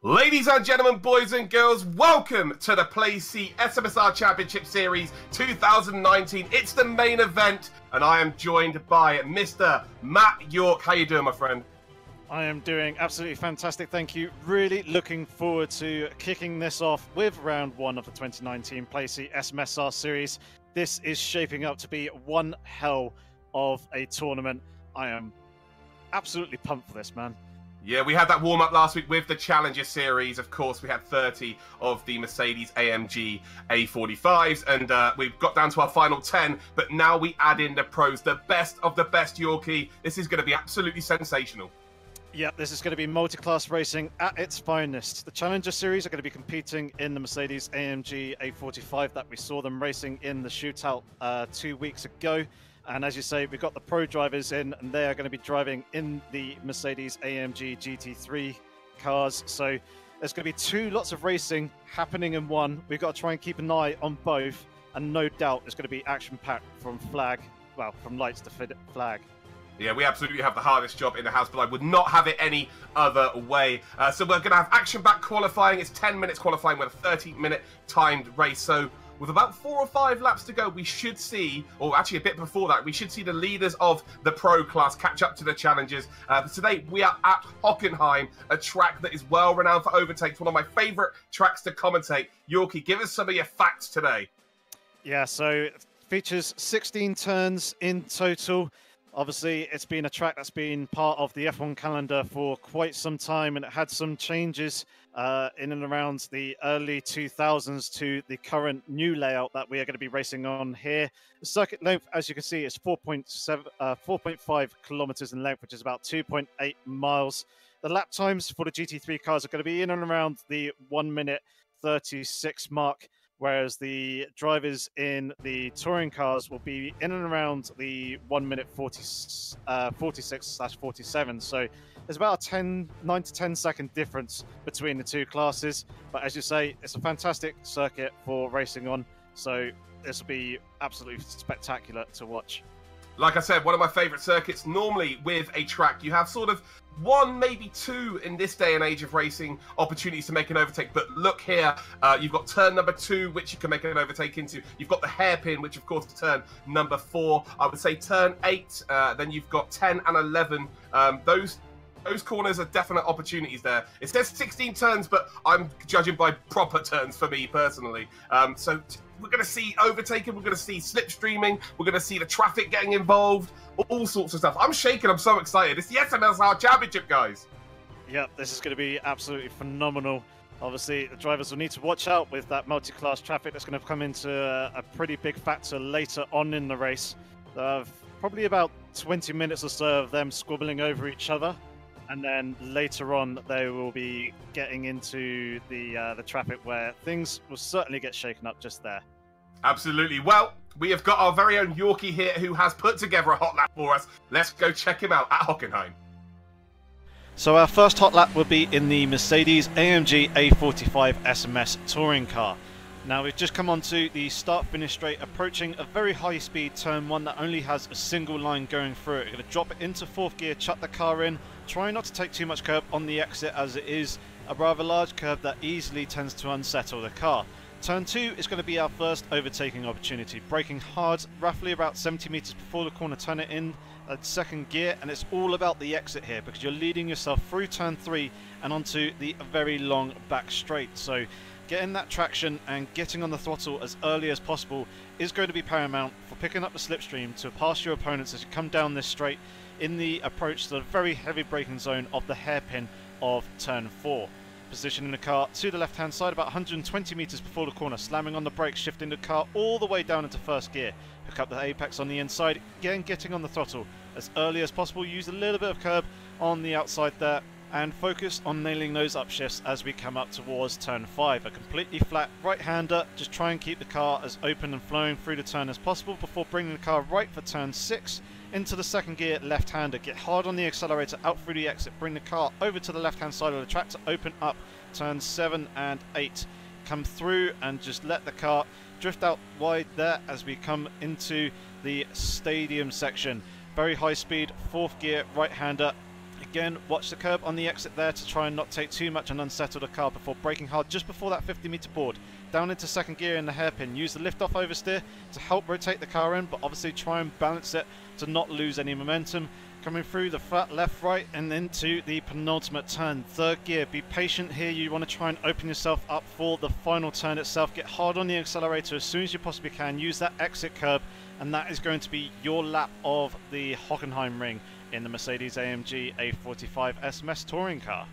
Ladies and gentlemen, boys and girls, welcome to the Playseat SMS-R Championship Series 2019. It's the main event, and I am joined by Mr. Matt York. How you doing, my friend? I am doing absolutely fantastic, thank you. Really looking forward to kicking this off with round one of the 2019 Playseat SMS-R Series. This is shaping up to be one hell of a tournament. I am absolutely pumped for this, man. Yeah, we had that warm-up last week with the Challenger Series. Of course, we had 30 of the Mercedes-AMG A45s, and we've got down to our final 10, but now we add in the pros, the best of the best, Yorkie. This is going to be absolutely sensational. Yeah, this is going to be multi-class racing at its finest. The Challenger Series are going to be competing in the Mercedes-AMG A45 that we saw them racing in the shootout 2 weeks ago. And as you say, we've got the pro drivers in, and they are going to be driving in the Mercedes-AMG GT3 cars. So there's going to be two lots of racing happening in one. We've got to try and keep an eye on both. And no doubt it's going to be action-packed from lights to flag. Yeah, we absolutely have the hardest job in the house, but I would not have it any other way. So we're going to have action-packed qualifying. It's 10 minutes qualifying with a 30-minute timed race. So with about 4 or 5 laps to go, we should see, or actually a bit before that, we should see the leaders of the pro class catch up to the challengers. Today, we are at Hockenheim, a track that is well renowned for overtakes, one of my favourite tracks to commentate. Yorkie, give us some of your facts today. Yeah, so it features 16 turns in total. Obviously, it's been a track that's been part of the F1 calendar for quite some time, and it had some changes in and around the early 2000s to the current new layout that we are going to be racing on here. The circuit length, as you can see, is 4.5 kilometers in length, which is about 2.8 miles. The lap times for the GT3 cars are going to be in and around the 1 minute 36 mark, whereas the drivers in the touring cars will be in and around the 1 minute 46/47. So there's about a 9 to 10 second difference between the two classes. But as you say, it's a fantastic circuit for racing on. So this will be absolutely spectacular to watch. Like I said, one of my favourite circuits. Normally with a track, you have sort of 1, maybe 2 in this day and age of racing opportunities to make an overtake. But look here, you've got turn number 2, which you can make an overtake into. You've got the hairpin, which of course is turn number 4. I would say turn 8, then you've got 10 and 11. Those corners are definite opportunities there. It says 16 turns, but I'm judging by proper turns for me personally. So we're going to see overtaking, we're going to see slipstreaming, we're going to see the traffic getting involved, all sorts of stuff. I'm shaking, I'm so excited. It's the SMS-R Championship, guys. Yeah, this is going to be absolutely phenomenal. Obviously, the drivers will need to watch out with that multi-class traffic that's going to come into a pretty big factor later on in the race. Probably about 20 minutes or so of them squibbling over each other. And then later on, they will be getting into the traffic where things will certainly get shaken up just there. Absolutely. Well, we have got our very own Yorkie here who has put together a hot lap for us. Let's go check him out at Hockenheim. So our first hot lap will be in the Mercedes-AMG A45 SMS touring car. Now we've just come onto the start-finish straight, approaching a very high-speed turn 1 that only has a single line going through it. We're going to drop it into 4th gear, chuck the car in, try not to take too much curb on the exit, as it is a rather large curve that easily tends to unsettle the car. Turn 2 is going to be our first overtaking opportunity. Braking hard, roughly about 70 meters before the corner, turn it in at 2nd gear, and it's all about the exit here because you're leading yourself through turn 3 and onto the very long back straight. So getting that traction and getting on the throttle as early as possible is going to be paramount for picking up the slipstream to pass your opponents as you come down this straight in the approach to the very heavy braking zone of the hairpin of turn 4. Positioning the car to the left-hand side about 120 meters before the corner, slamming on the brakes, shifting the car all the way down into 1st gear. Pick up the apex on the inside, again getting on the throttle as early as possible. Use a little bit of curb on the outside there, and focus on nailing those upshifts as we come up towards turn 5. A completely flat right-hander, just try and keep the car as open and flowing through the turn as possible before bringing the car right for turn 6 into the 2nd gear left-hander. Get hard on the accelerator out through the exit, bring the car over to the left-hand side of the track to open up turn 7 and 8. Come through and just let the car drift out wide there as we come into the stadium section. Very high speed 4th gear right-hander. Again, watch the curb on the exit there to try and not take too much and unsettle the car before braking hard just before that 50-meter board. Down into second gear in the hairpin. Use the lift-off oversteer to help rotate the car in, but obviously try and balance it to not lose any momentum. Coming through the flat left, right, and into the penultimate turn. Third gear, be patient here. You want to try and open yourself up for the final turn itself. Get hard on the accelerator as soon as you possibly can. Use that exit curb, and that is going to be your lap of the Hockenheimring in the Mercedes-AMG A45 SMS touring car.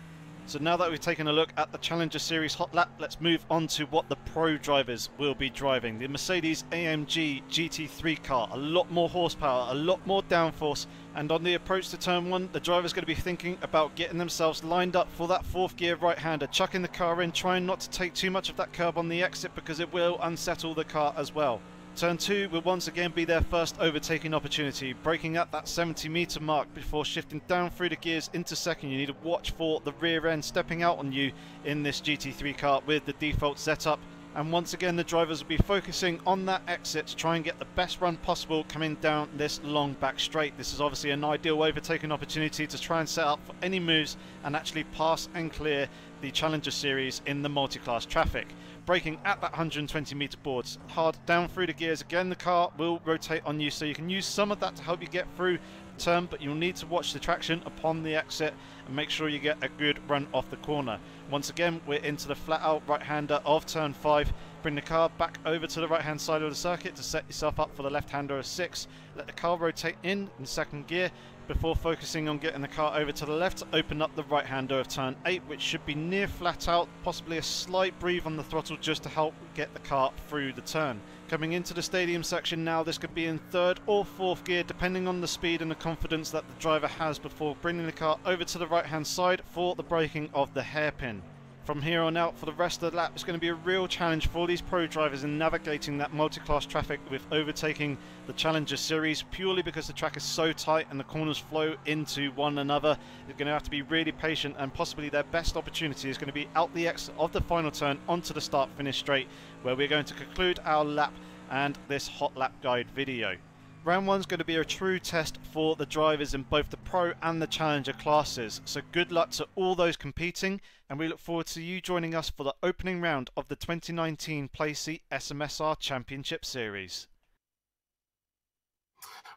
So now that we've taken a look at the Challenger Series hot lap, let's move on to what the pro drivers will be driving. The Mercedes-AMG GT3 car, a lot more horsepower, a lot more downforce, and on the approach to turn 1, the driver's going to be thinking about getting themselves lined up for that 4th gear right-hander, chucking the car in, trying not to take too much of that curb on the exit because it will unsettle the car as well. Turn 2 will once again be their first overtaking opportunity, braking at that 70-meter mark before shifting down through the gears into second. You need to watch for the rear end stepping out on you in this GT3 car with the default setup. And once again, the drivers will be focusing on that exit to try and get the best run possible coming down this long back straight. This is obviously an ideal overtaking opportunity to try and set up for any moves and actually pass and clear the Challenger Series in the multi-class traffic. Braking at that 120-meter boards, hard down through the gears. Again, the car will rotate on you, so you can use some of that to help you get through the turn, but you'll need to watch the traction upon the exit and make sure you get a good run off the corner. Once again, we're into the flat-out right-hander of turn 5. Bring the car back over to the right-hand side of the circuit to set yourself up for the left-hander of 6. Let the car rotate in second gear before focusing on getting the car over to the left to open up the right-hander of turn 8, which should be near flat out, possibly a slight breathe on the throttle just to help get the car through the turn. Coming into the stadium section now, this could be in 3rd or 4th gear depending on the speed and the confidence that the driver has before bringing the car over to the right-hand side for the braking of the hairpin. From here on out, for the rest of the lap, it's going to be a real challenge for these pro drivers in navigating that multi-class traffic with overtaking the Challenger Series, purely because the track is so tight and the corners flow into one another. They're going to have to be really patient, and possibly their best opportunity is going to be out the exit of the final turn onto the start-finish straight, where we're going to conclude our lap and this hot lap guide video. Round 1 is going to be a true test for the drivers in both the Pro and the Challenger classes, so good luck to all those competing, and we look forward to you joining us for the opening round of the 2019 Playseat SMS-R Championship Series.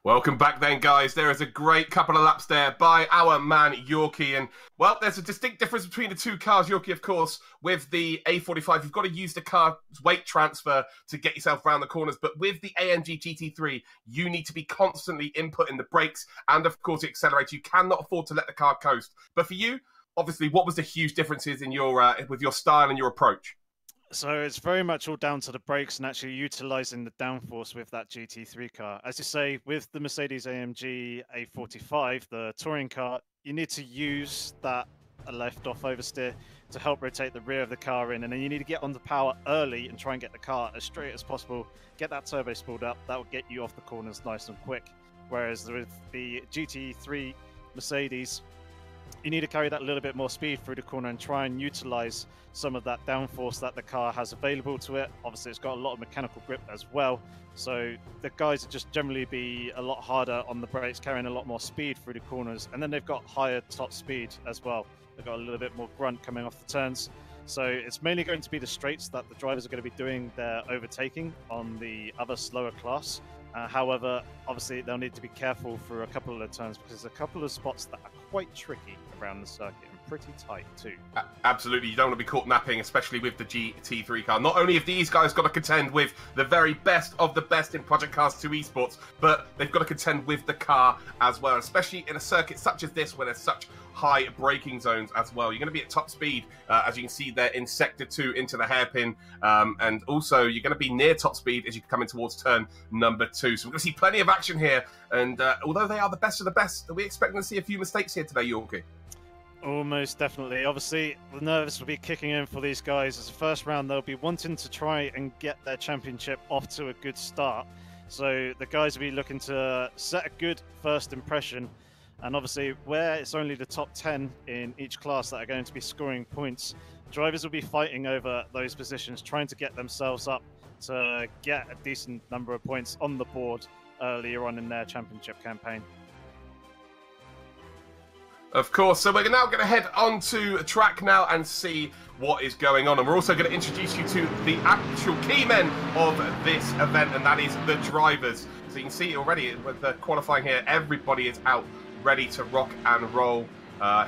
Welcome back then, guys. There is a great couple of laps there by our man Yorkie. And, well, there's a distinct difference between the two cars, Yorkie, of course. With the A45, you've got to use the car's weight transfer to get yourself around the corners. But with the AMG GT3, you need to be constantly inputting the brakes and, of course, the accelerator. You cannot afford to let the car coast. But for you, obviously, what was the huge differences in your with your style and your approach? So it's very much all down to the brakes and actually utilising the downforce with that GT3 car. As you say, with the Mercedes-AMG A45, the touring car, you need to use that left-off oversteer to help rotate the rear of the car in, and then you need to get on the power early and try and get the car as straight as possible, get that turbo spooled up. That will get you off the corners nice and quick. Whereas with the GT3 Mercedes, you need to carry that little bit more speed through the corner and try and utilize some of that downforce that the car has available to it. Obviously, it's got a lot of mechanical grip as well, so the guys would just generally be a lot harder on the brakes, carrying a lot more speed through the corners, and then they've got higher top speed as well. They've got a little bit more grunt coming off the turns. So it's mainly going to be the straights that the drivers are going to be doing their overtaking on the other slower class. However, obviously they'll need to be careful for a couple of the turns because there's a couple of spots that are quite tricky around the circuit and pretty tight too. Absolutely, you don't want to be caught napping, especially with the GT3 car. Not only have these guys got to contend with the very best of the best in Project Cars 2 esports, but they've got to contend with the car as well, especially in a circuit such as this where there's such high braking zones as well. You're going to be at top speed, as you can see there in Sector 2 into the hairpin, and also you're going to be near top speed as you come in towards turn number 2. So we're going to see plenty of action here, and although they are the best of the best, are we expecting to see a few mistakes here today, Yorkie? Almost definitely. Obviously, the nerves will be kicking in for these guys. As the first round, they'll be wanting to try and get their championship off to a good start. So the guys will be looking to set a good first impression. And obviously, where it's only the top 10 in each class that are going to be scoring points, drivers will be fighting over those positions, trying to get themselves up to get a decent number of points on the board earlier on in their championship campaign. Of course, so we're now going to head onto a track now and see what is going on. And we're also going to introduce you to the actual key men of this event, and that is the drivers. So you can see already with the qualifying here, everybody is out ready to rock and roll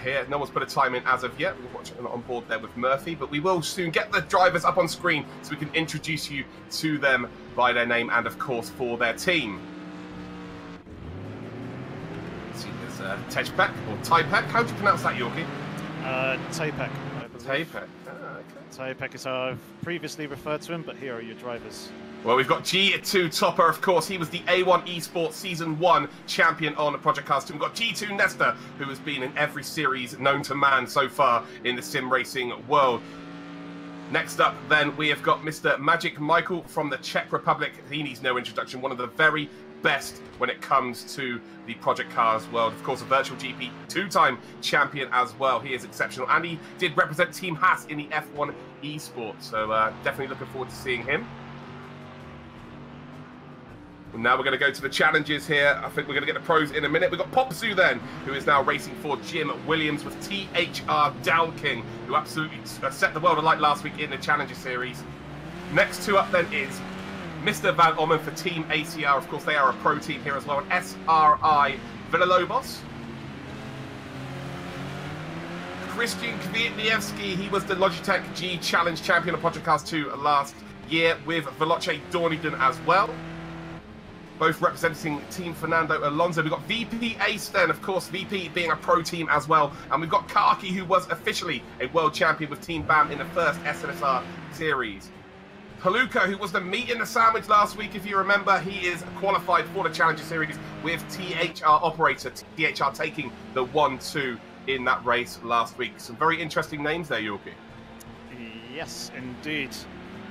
here. No one's put a time in as of yet. We're watching on board there with Murphy, but we will soon get the drivers up on screen so we can introduce you to them by their name and, of course, for their team. Tejpek or Typek. How do you pronounce that, Yorkie? Typek. Typek. Typek is how I've previously referred to him, but here are your drivers. Well, we've got G2 Topper, of course. He was the A1 Esports Season 1 champion on Project Cars 2. We've got G2 Nesta, who has been in every series known to man so far in the sim racing world. Next up, then, we have got Mr. Magic Michael from the Czech Republic. He needs no introduction. One of the very best when it comes to the Project Cars world. Of course, a Virtual GP two-time champion as well. He is exceptional, and he did represent Team Haas in the F1 Esports. So definitely looking forward to seeing him. And now we're going to go to the challenges here. I think we're going to get the pros in a minute. We've got Popsu then, who is now racing for Jim Williams with THR Dalking, who absolutely set the world alight last week in the Challenger Series. Next two up then is Mr. Van Ommen for Team ACR. Of course, they are a pro team here as well. And SRI Villalobos. Christian Kwiatniewski, he was the Logitech G Challenge champion of Project Cars 2 last year with Veloce Dorniden as well. Both representing Team Fernando Alonso. We've got VP Ace then, of course, VP being a pro team as well. And we've got Kaki, who was officially a world champion with Team BAM in the first SMS-R Series. Haluka, who was the meat in the sandwich last week, if you remember, he is qualified for the Challenger Series with THR Operator, THR taking the 1-2 in that race last week. Some very interesting names there, Yorkie. Yes, indeed.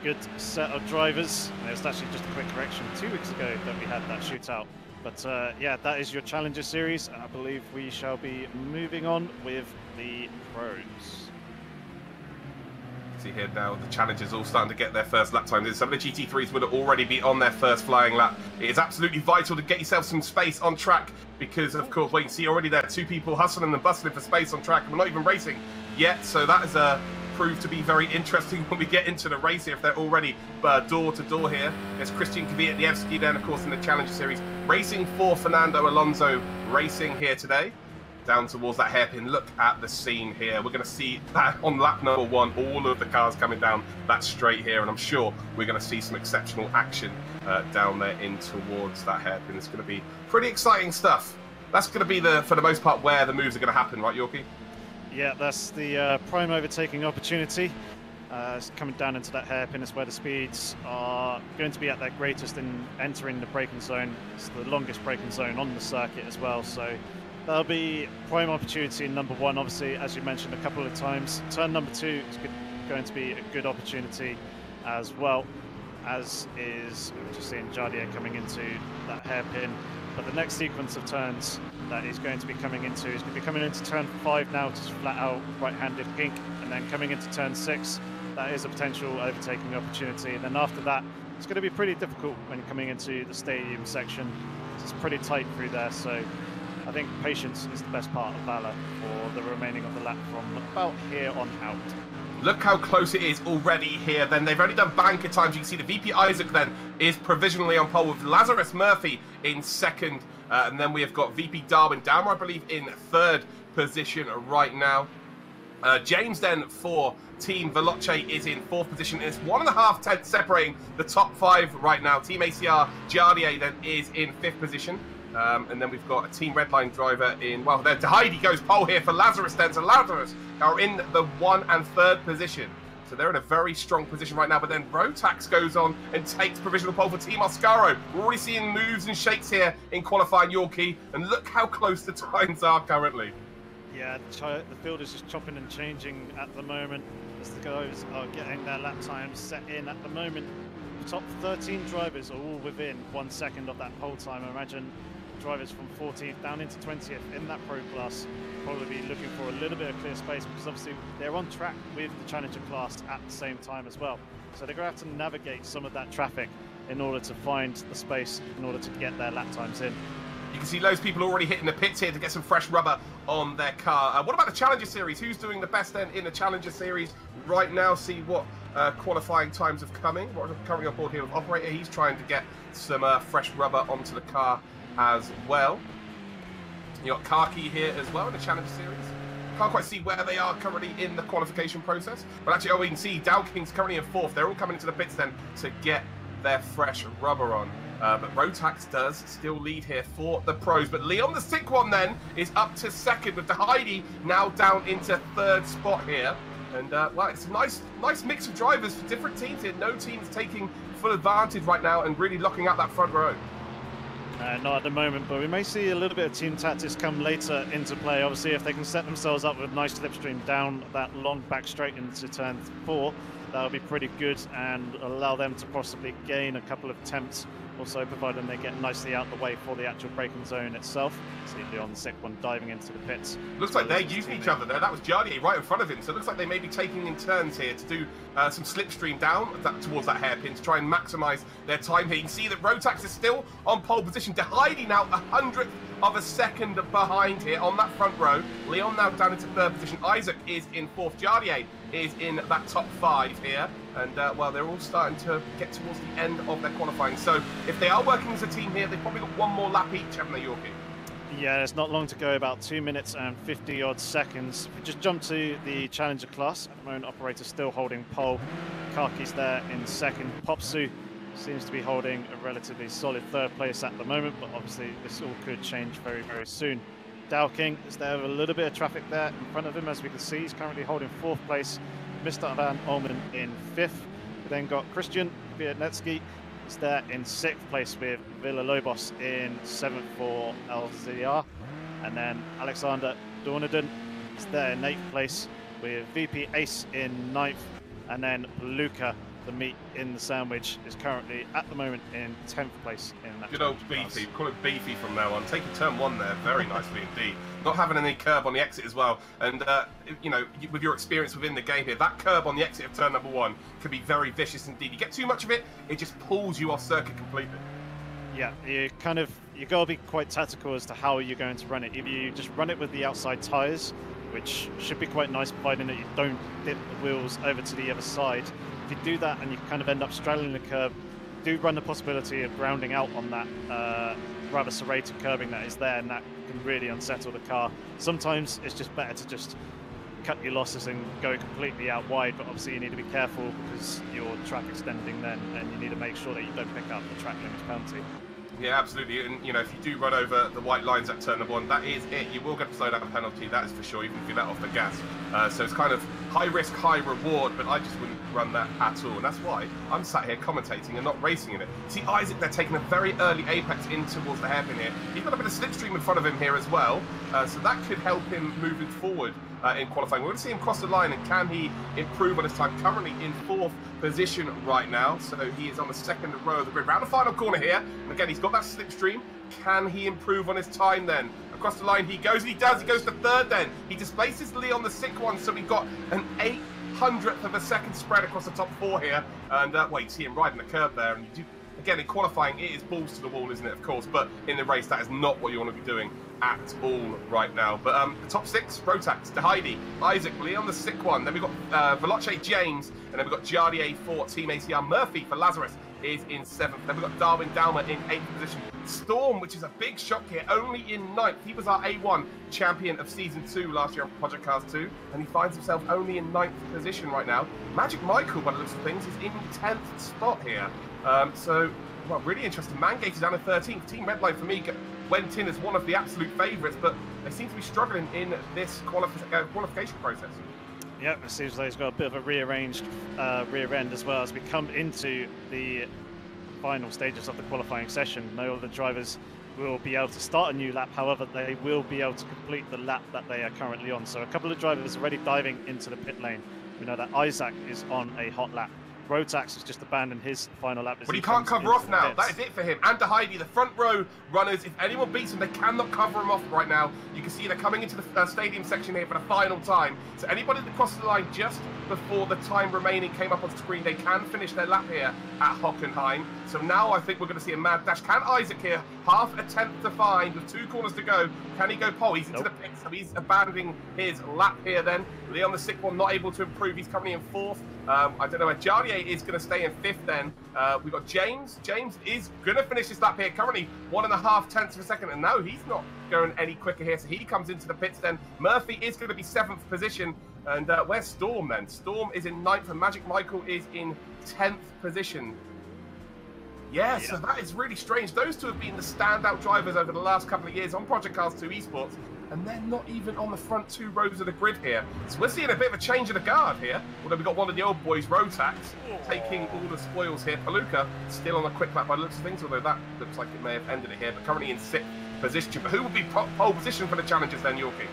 Good set of drivers. It was actually just a quick correction 2 weeks ago that we had that shootout. But yeah, that is your Challenger Series. I believe we shall be moving on with the pros. See here now, the Challengers all starting to get their first lap times. Some of the GT3s would already be on their first flying lap. It is absolutely vital to get yourself some space on track because, of course, well, you can see already there, two people hustling and bustling for space on track. We're not even racing yet, so that is proved to be very interesting when we get into the race here, if they're already door to door here. There's Christian Kwiatniewski then, of course, in the Challenger Series, racing for Fernando Alonso Racing here today. Down towards that hairpin. Look at the scene here. We're going to see that on lap number 1, all of the cars coming down that straight here, and I'm sure we're going to see some exceptional action down there in towards that hairpin. It's going to be pretty exciting stuff. That's going to be, for the most part, where the moves are going to happen, right, Yorkie? Yeah, that's the prime overtaking opportunity. It's coming down into that hairpin. It's where the speeds are going to be at their greatest in entering the braking zone. It's the longest braking zone on the circuit as well, so there'll be prime opportunity in number 1, obviously, as you mentioned a couple of times. Turn number 2 is going to be a good opportunity as well, as is, we're just seeing Jardier coming into that hairpin. But the next sequence of turns that he's going to be coming into is going to be coming into turn 5 now, just flat out right-handed kink, and then coming into turn 6, that is a potential overtaking opportunity. And then after that, it's going to be pretty difficult when coming into the stadium section. It's pretty tight through there, so I think patience is the best part of Valor for the remaining of the lap from about here on out. Look how close it is already here. Then they've already done banker times. You can see the VP Isaac then is provisionally on pole with Lazarus Murphy in second. And then we have got VP Darwin Dowmer, I believe, in third position right now. James then for Team Veloce is in fourth position. It's 1.5 tenths separating the top 5 right now. Team ACR Jardier then is in 5th position. And then we've got a Team Redline driver in, well, there Heidi goes pole here for Lazarus then. So Lazarus are in the 1 and 3rd position. So they're in a very strong position right now. But then Rotax goes on and takes provisional pole for Team Oscaro. We're already seeing moves and shakes here in qualifying Yorkie. And look how close the times are currently. Yeah, the field is just chopping and changing at the moment as the guys are getting their lap times set in at the moment. The top 13 drivers are all within 1 second of that pole time. I imagine drivers from 14th down into 20th in that pro class probably be looking for a little bit of clear space, because obviously they're on track with the Challenger class at the same time as well. So they're going to have to navigate some of that traffic in order to find the space in order to get their lap times in. You can see loads of people already hitting the pits here to get some fresh rubber on their car. What about the Challenger Series? Who's doing the best then in the Challenger Series right now? See what qualifying times have coming. We're currently on board here with Operator. He's trying to get some fresh rubber onto the car as well. You got Kaki here as well in the Challenger Series. Can't quite see where they are currently in the qualification process. But actually, we can see Dowking's currently in 4th. They're all coming into the pits then to get their fresh rubber on. But Rotax does still lead here for the pros. But Leon, the sick one then, is up to 2nd with the Heidi now down into 3rd spot here. And, well, it's a nice mix of drivers for different teams here. No team's taking full advantage right now and really locking out that front row. Not at the moment, but we may see a little bit of team tactics come later into play. Obviously, if they can set themselves up with a nice slipstream down that long back straight into turn 4, that'll be pretty good and allow them to possibly gain a couple of attempts, also provided they get nicely out the way for the actual braking zone itself. See Leon the sick one diving into the pits. Looks like they're using each other there. That was Jardier right in front of him, so it looks like they may be taking in turns here to do some slipstream down towards that hairpin to try and maximise their time here. You can see that Rotax is still on pole position. De Heidi now 100th of a second behind here on that front row. Leon now down into 3rd position. Isaac is in 4th. Jardier is in that top 5 here. And, well, they're all starting to get towards the end of their qualifying. So if they are working as a team here, they've probably got one more lap each, haven't they, Yorkie? Yeah, it's not long to go, about 2 minutes and 50-odd seconds. If we just jump to the Challenger class, at the moment, Operator still holding pole. Kaki's there in 2nd. Popsu seems to be holding a relatively solid 3rd place at the moment, but obviously this all could change very, very soon. Dowking is there with a little bit of traffic there in front of him, as we can see. He's currently holding 4th place. Mr. Van Olmen in 5th. We then got Christian Vietnetsky is there in 6th place with Villalobos in 7th for LZR. And then Alexander Dorneden is there in 8th place with VP Ace in 9th. And then Luca, the meat in the sandwich, is currently at the moment in 10th place in that. Good old Beefy. Call it Beefy from now on. Taking turn 1 there very nicely indeed. Not having any curb on the exit as well. And, you know, with your experience within the game here, that curb on the exit of turn number 1 can be very vicious indeed. You get too much of it, it just pulls you off circuit completely. Yeah, you got to be quite tactical as to how you're going to run it. If you just run it with the outside tyres, which should be quite nice, providing that you don't dip the wheels over to the other side. If you do that and you kind of end up straddling the curb, do run the possibility of grounding out on that rather serrated curbing that is there, and that can really unsettle the car. Sometimes it's just better to just cut your losses and go completely out wide, but obviously you need to be careful because you're track extending then, and you need to make sure that you don't pick up the track limits penalty. Yeah, absolutely. And, you know, if you do run over the white lines at turn number 1, that is it. You will get a slowdown penalty, that is for sure, even if you let off the gas. So it's kind of high risk, high reward, but I just wouldn't run that at all. And that's why I'm sat here commentating and not racing in it. See, Isaac, they're taking a very early apex in towards the hairpin here. He's got a bit of slipstream in front of him here as well. So that could help him moving forward in qualifying. We're going to see him cross the line, and can he improve on his time? Currently in 4th position right now, so he is on the 2nd row of the grid. Round the final corner here, and again, he's got that slipstream. Can he improve on his time then? Across the line he goes, and he does. He goes to 3rd then. He displaces Leon the sick one, so we've got an 800th of a second spread across the top 4 here. And, well, you see him riding the curb there, and you do, again, in qualifying, it is balls to the wall, isn't it, of course, but in the race, that is not what you want to be doing at all right now. But the top 6, Rotax, De Heidi, Isaac, Leon the sick one. Then we've got Veloce James, and then we've got Jardier for Team ACR. Murphy for Lazarus is in 7th. Then we've got Darwin Dalmer in 8th position. Storm, which is a big shock here, only in 9th. He was our A1 champion of Season 2 last year on PCARS2, and he finds himself only in 9th position right now. Magic Michael, by the looks of things, is in 10th spot here. So, well, really interesting. Mangate is down in 13th. Team Redline, for me, went in as one of the absolute favourites, but they seem to be struggling in this qualification process. Yep, it seems like he's got a bit of a rearranged rear end as well as we come into the final stages of the qualifying session. No other drivers will be able to start a new lap, however, they will be able to complete the lap that they are currently on. So a couple of drivers already diving into the pit lane. We know that Isaac is on a hot lap. Rotax has just abandoned his final lap. But he can't cover off now. That is it for him. And De Heidi, the front row runners, if anyone beats him, they cannot cover him off right now. You can see they're coming into the stadium section here for the final time. So anybody that crosses the line just before the time remaining came up on screen, they can finish their lap here at Hockenheim. So now I think we're going to see a mad dash. Can Isaac here half a tenth to find with 2 corners to go. Can he go pole? He's into the pit, so he's abandoning his lap here then. Leon the sick one not able to improve. He's currently in 4th. I don't know where Jardier is going to stay in 5th then. We've got James. James is going to finish this lap here. Currently 1.5 tenths of a second. And no, he's not going any quicker here. So he comes into the pits then. Murphy is going to be 7th position. And where's Storm then? Storm is in 9th and Magic Michael is in 10th position. Yeah, so that is really strange. Those two have been the standout drivers over the last couple of years on Project Cars 2 Esports, and they're not even on the front 2 rows of the grid here. So we're seeing a bit of a change of the guard here. Although we've got one of the old boys, Rotax, taking all the spoils here. Palooka still on a quick lap by the looks of things, although that looks like it may have ended it here, but currently in 6th position. But who will be pole position for the challenges then, Yorkie?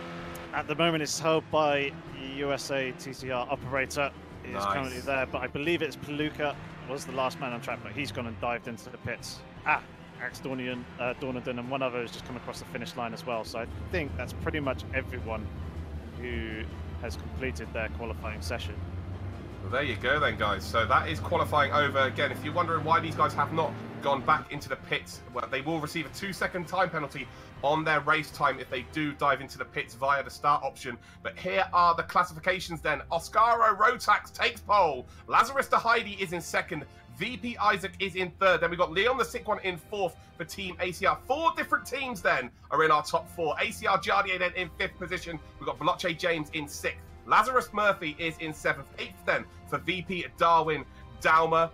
At the moment, it's held by USA TCR operator. He is currently there, but I believe it's Palooka was the last man on track, but he's gone and dived into the pits. Axe Dornian, Dornadon, and one other has just come across the finish line as well. So I think that's pretty much everyone who has completed their qualifying session. Well, there you go then, guys. So that is qualifying over. Again, if you're wondering why these guys have not gone back into the pits, well, they will receive a 2-second time penalty on their race time if they do dive into the pits via the start option. But here are the classifications then. Oscaro Rotax takes pole. Lazarus de Heidi is in 2nd. VP Isaac is in 3rd. Then we've got Leon the Sick One in 4th for Team ACR. 4 different teams then are in our top 4. ACR Jardier then in 5th position. We've got Veloce James in 6th. Lazarus Murphy is in 7th. 8th then for VP Darwin Daumer.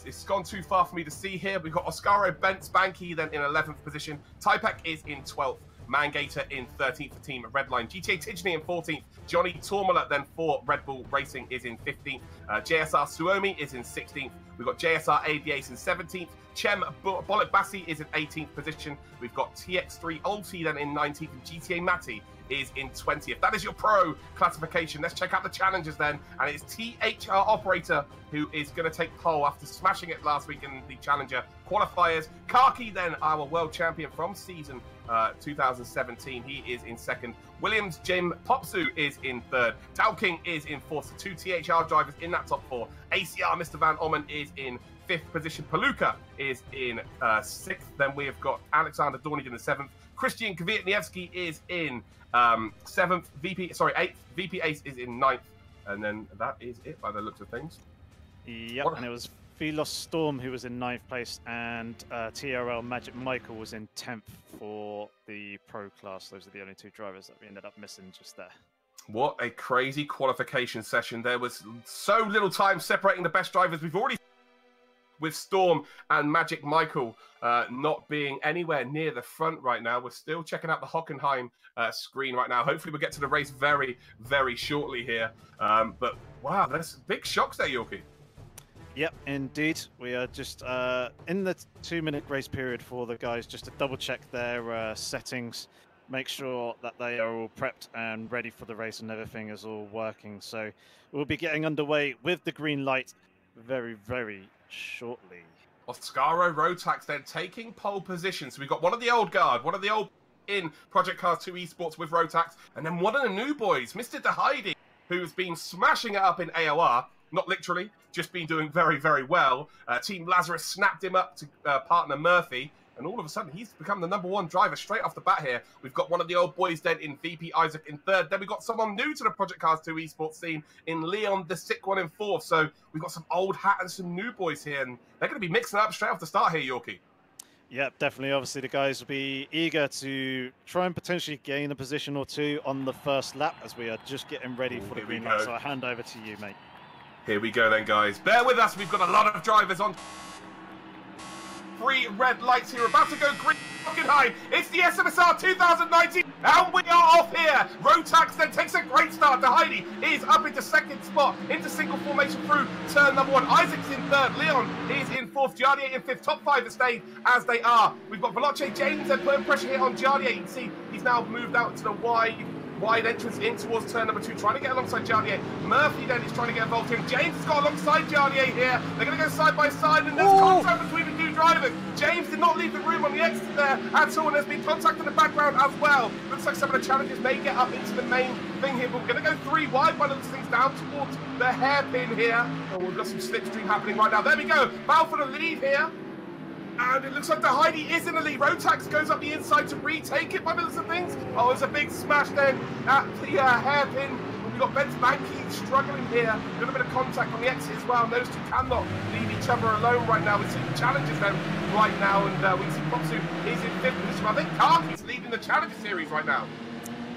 It's gone too far for me to see here. We've got Oscaro Spanky then in 11th position. Typek is in 12th. Mangator in 13th for Team Redline. GTA Tijni in 14th. Johnny Tormala then for Red Bull Racing is in 15th. JSR Suomi is in 16th. We've got JSR ABAs in 17th. Chem Bollet Bassi is in 18th position. We've got TX3 Ulti then in 19th. And GTA Matty is in 20th. That is your pro classification. Let's check out the challenges then. And it's THR Operator who is going to take pole after smashing it last week in the Challenger qualifiers. Kaki then, our world champion from season 2017. He is in 2nd. Williams Jim Popsu is in 3rd. Dow King is in 4th. So 2 THR drivers in that top 4. ACR Mr. Van Ommen is in 5th position. Palooka is in 6th. Then we have got Alexander Dornigan in 7th. Christian Kwiatniewski is in 7th. 8th. VP Ace is in 9th. And then that is it by the looks of things. Yep, and it was Velos Storm who was in 9th place, and TRL Magic Michael was in 10th for the pro class. Those are the only 2 drivers that we ended up missing just there. What a crazy qualification session. There was so little time separating the best drivers. We've already with Storm and Magic Michael not being anywhere near the front right now. We're still checking out the Hockenheim screen right now. Hopefully we'll get to the race very, very shortly here. But wow, there's big shocks there, Yorkie. Yep, indeed. We are just in the 2-minute grace period for the guys just to double check their settings, make sure that they are all prepped and ready for the race and everything is all working. So we'll be getting underway with the green light very, very shortly. Oscaro Rotax then taking pole position. So we've got one of the old guard, one of the old in Project Cars 2 Esports with Rotax, and then one of the new boys, Mr. De Heidi, who's been smashing it up in AOR. Not literally, just been doing very, very well. Team Lazarus snapped him up to partner Murphy, and all of a sudden he's become the #1 driver straight off the bat here. We've got one of the old boys then in VP Isaac in 3rd. Then we've got someone new to the Project Cars 2 Esports scene in Leon the Sick One in 4th. So we've got some old hat and some new boys here, and they're going to be mixing up straight off the start here, Yorkie. Yep, definitely. Obviously, the guys will be eager to try and potentially gain a position or 2 on the first lap as we are just getting ready for the green light. So I'll hand over to you, mate. Here we go then, guys. Bear with us. We've got a lot of drivers on. 3 red lights here. About to go green. Hockenheim. It's the SMS-R 2019. And we are off here. Rotax then takes a great start. De Heidi is up into 2nd spot. Into single formation through turn #1. Isaac's in 3rd. Leon is in 4th. Jardier in 5th. Top 5 have stayed as they are. We've got Veloce James then putting pressure here on Jardier. You can see he's now moved out to the wide entrance in towards turn #2, trying to get alongside Jardier. Murphy then is trying to get involved here. James has got alongside Jardier here. They're going to go side by side, and there's contact between the 2 drivers. James did not leave the room on the exit there at all, and there's been contact in the background as well. Looks like some of the challenges may get up into the main thing here, but we're going to go 3 wide by the things down towards the hairpin here. Oh, we've got some slipstream happening right now. There we go. Bow for the lead here. And it looks like the Heidi is in the lead. Rotax goes up the inside to retake it by the looks of things. Oh, there's a big smash then at the hairpin. We've got Ben's Banky struggling here. A little bit of contact on the exit as well. And those two cannot leave each other alone right now. We see the challenges then right now. And we see Popsu is in 5th position. I think Karki's leading the Challenger Series right now.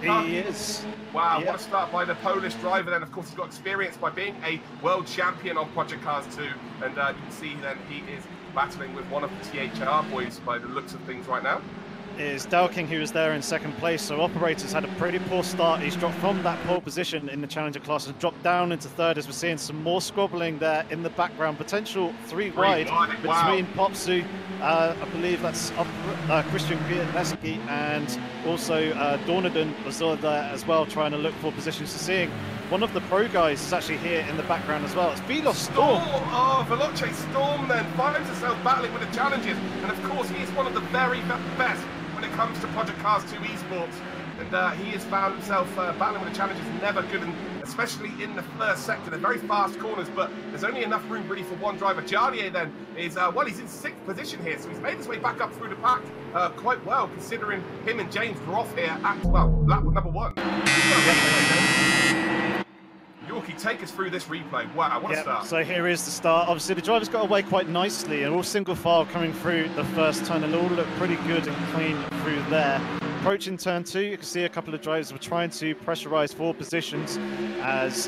He is. Wow, what a start by the Polish driver then. Of course, he's got experience by being a world champion on Project Cars 2. And you can see then he is battling with one of the THR boys by the looks of things right now. Is Dalking, who was there in 2nd place. So Operators had a pretty poor start. He's dropped from that pole position in the Challenger class and dropped down into 3rd, as we're seeing some more squabbling there in the background. Potential three wide between Popsu. I believe that's Christian Kwiatkowski, and also Dornaden was there as well, trying to look for positions. To seeing one of the pro guys is actually here in the background as well. It's Veloce Storm. Oh, Veloce Storm then finds himself battling with the challenges. And of course, he is one of the very best when it comes to Project Cars 2 esports. And he has found himself battling with the challenges. Never good, and especially in the first sector. They're very fast corners, but there's only enough room really for one driver. Jardier then is, well, he's in 6th position here, so he's made his way back up through the pack quite well, considering him and James were off here at, well, lap number 1. Yorkie, take us through this replay. Wow, what a start. So here is the start. Obviously, the drivers got away quite nicely, and all single file coming through the first turn, and all look pretty good and clean through there. Approaching turn 2, you can see a couple of drivers were trying to pressurize 4 positions as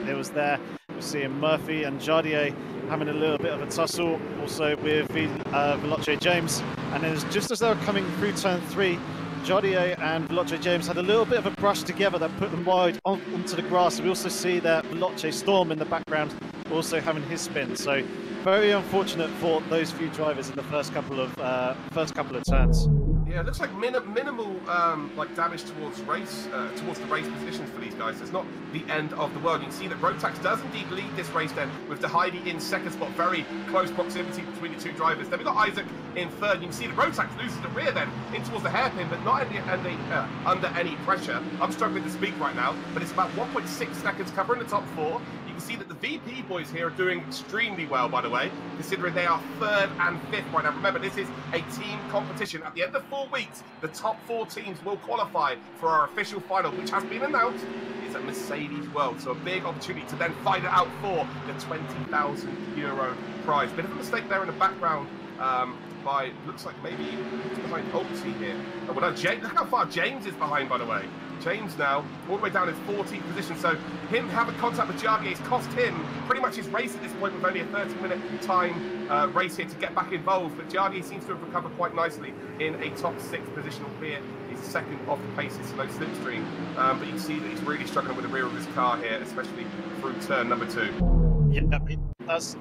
it was there. We're seeing Murphy and Jardier having a little bit of a tussle, also with Veloce James. And then just as they were coming through turn 3, Jardier and Veloce James had a little bit of a brush together that put them wide onto the grass. We also see that Veloce Storm in the background also having his spin. So very unfortunate for those few drivers in the first couple of turns. Yeah, it looks like minimal like damage towards the race positions for these guys. It's not the end of the world. You can see that Rotax does indeed lead this race then, with the Heidi in 2nd spot. Very close proximity between the two drivers. Then we've got Isaac in 3rd. You can see that Rotax loses the rear then in towards the hairpin, but not under any pressure. I'm struggling to speak right now, but it's about 1.6 seconds covering the top 4. You can see that the VP boys here are doing extremely well, by the way, considering they are 3rd and 5th right now. Remember, this is a team competition. At the end of 4 weeks, the top 4 teams will qualify for our official final, which has been announced. It's at Mercedes World, so a big opportunity to then fight it out for the €20,000 prize. Bit of a mistake there in the background by, looks like maybe behind Ulti here. Oh, well, no, James, look how far James is behind, by the way. James now all the way down in 14th position, so him having contact with Jardier has cost him pretty much his race at this point, with only a 30-minute time race here to get back involved. But Jardier seems to have recovered quite nicely in a top 6 positional clear. He's 2nd off the paces, so no slipstream. But you can see that he's really struggling with the rear of his car here, especially through turn number 2. Yeah, that's.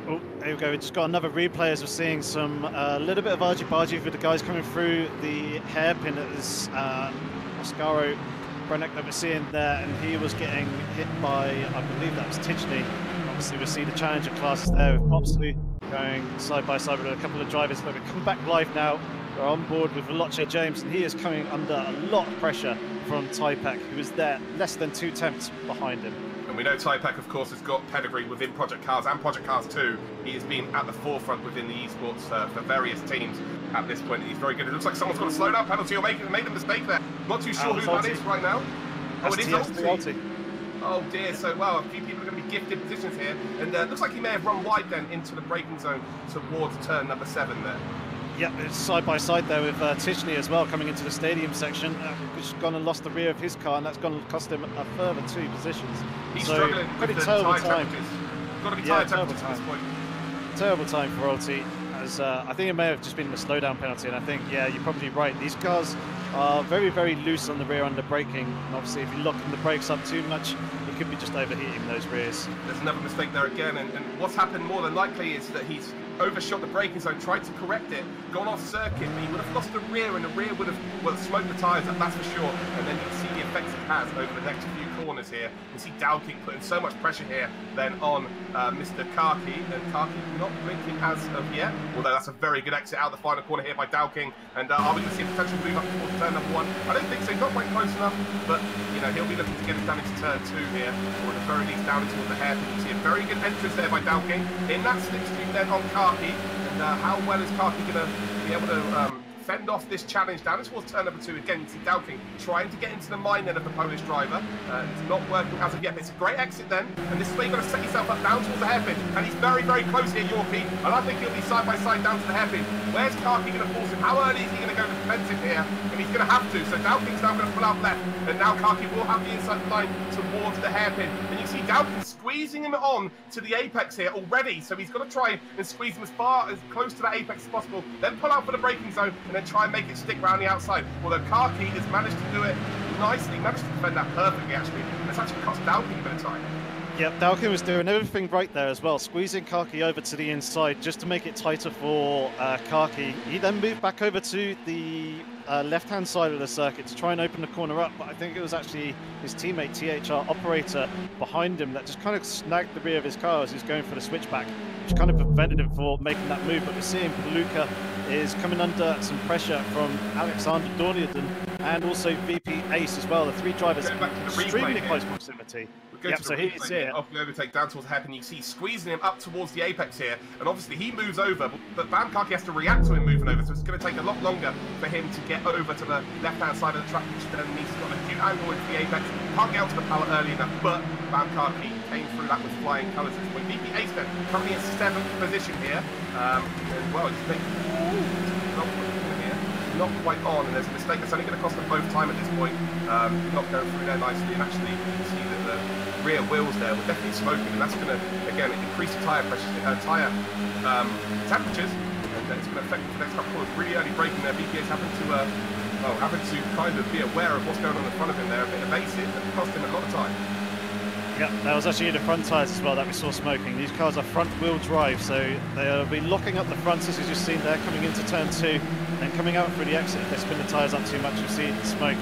Oh, there we go. We just got another replay as we're seeing some little bit of argy-bargy with the guys coming through the hairpin. It was Oscaro Brennick that we're seeing there, and he was getting hit by, I believe that was Tichney. Obviously, we see the Challenger classes there with Popsu going side by side with a couple of drivers. But we come back live now. We're on board with Veloce James, and he is coming under a lot of pressure from Typak, who was there less than 2 tenths behind him. And we know Typak, of course, has got pedigree within Project Cars and Project Cars 2. He has been at the forefront within the esports for various teams at this point. He's very good. It looks like someone's got a slowdown penalty or made a mistake there. Not too sure who that is right now. Oh, it is Ulti. Oh dear, so well, a few people are going to be gifted positions here. And looks like he may have run wide then into the braking zone towards turn number 7 there. Yeah, it's side by side there with Tichney as well, coming into the stadium section. Just gone and lost the rear of his car, and that's going to cost him a further 2 positions. He's so struggling with the tyre temperatures. Got to be tyre temperatures at this point. Terrible time for Ulti, as I think it may have just been the slowdown penalty, and I think, yeah, you're probably right. These cars are very, very loose on the rear under braking, and obviously if you're locking the brakes up too much, you could be just overheating those rears. There's another mistake there again, and what's happened more than likely is that he's overshot the braking zone, tried to correct it, gone off circuit, but he would have lost the rear, and the rear would have, well, smoked the tyres up, that's for sure. And then you can see the effects it has over the next few corners here. You see Dowking putting so much pressure here then on Mr. Karki, and Karki not blinking as of yet, although that's a very good exit out of the final corner here by Dowking. And are we going to see a potential move up towards turn number 1? I don't think so, he's not quite close enough, but you know, he'll be looking to get it down into turn 2 here, or at the very least down towards the hairpin. You see a very good entrance there by Dowking in that slipstream then on Karki. And how well is Karki going to be able to fend off this challenge down towards turn number 2? Again, you see Dowking trying to get into the mind then of the Polish driver. It's not working as of yet, but it's a great exit then. And this is where you've got to set yourself up down towards the hairpin. And he's very, very close here, Yorkie. And I think he'll be side by side down to the hairpin. Where's Karki going to force him? How early is he going to go defensive here? And he's going to have to. So Dowking's now going to pull out left. And now Karki will have the inside line towards the hairpin. And you see Dowking squeezing him on to the apex here already. So he's got to try and squeeze him as close to that apex as possible. Then pull out for the braking zone and then try and make it stick around the outside. Although Karki has managed to do it nicely, managed to defend that perfectly actually. And it's actually cost Dowking a bit of time. Yep, Dowking was doing everything right there as well, squeezing Karki over to the inside just to make it tighter for Karki. He then moved back over to the left-hand side of the circuit to try and open the corner up, but I think it was actually his teammate, THR operator, behind him that just kind of snagged the rear of his car as he was going for the switchback, which kind of prevented him from making that move. But we're seeing Paluca is coming under some pressure from Alexander Dorniaden and also VP Ace as well. The three drivers extremely close proximity. Yep, so he's here. Off the overtake down towards the hairpin. You see squeezing him up towards the apex here, and obviously he moves over, but Bam Karki has to react to him moving over, so it's going to take a lot longer for him to get over to the left-hand side of the track, which then means he's got an acute angle into the apex. Can't get out to the pallet early enough, but Bam Karki came through that with flying colours at this point. VP Ace then currently in 7th position here, as well. You think, not quite on, and there's a mistake that's only going to cost them both time at this point. Not going through there nicely, and actually you can see that the rear wheels there were definitely smoking, and that's going to again increase the tyre pressure, temperatures, and it's going to affect the next couple of corners. Really early braking there. BPA's having to kind of be aware of what's going on in front of him there, a bit evasive, and it cost him a lot of time. Yeah, that was actually the front tyres as well that we saw smoking. These cars are front-wheel drive, so they'll be locking up the fronts, as you've seen there, coming into turn 2, and coming out through the exit. If they spin the tyres up too much, you'll see the smoke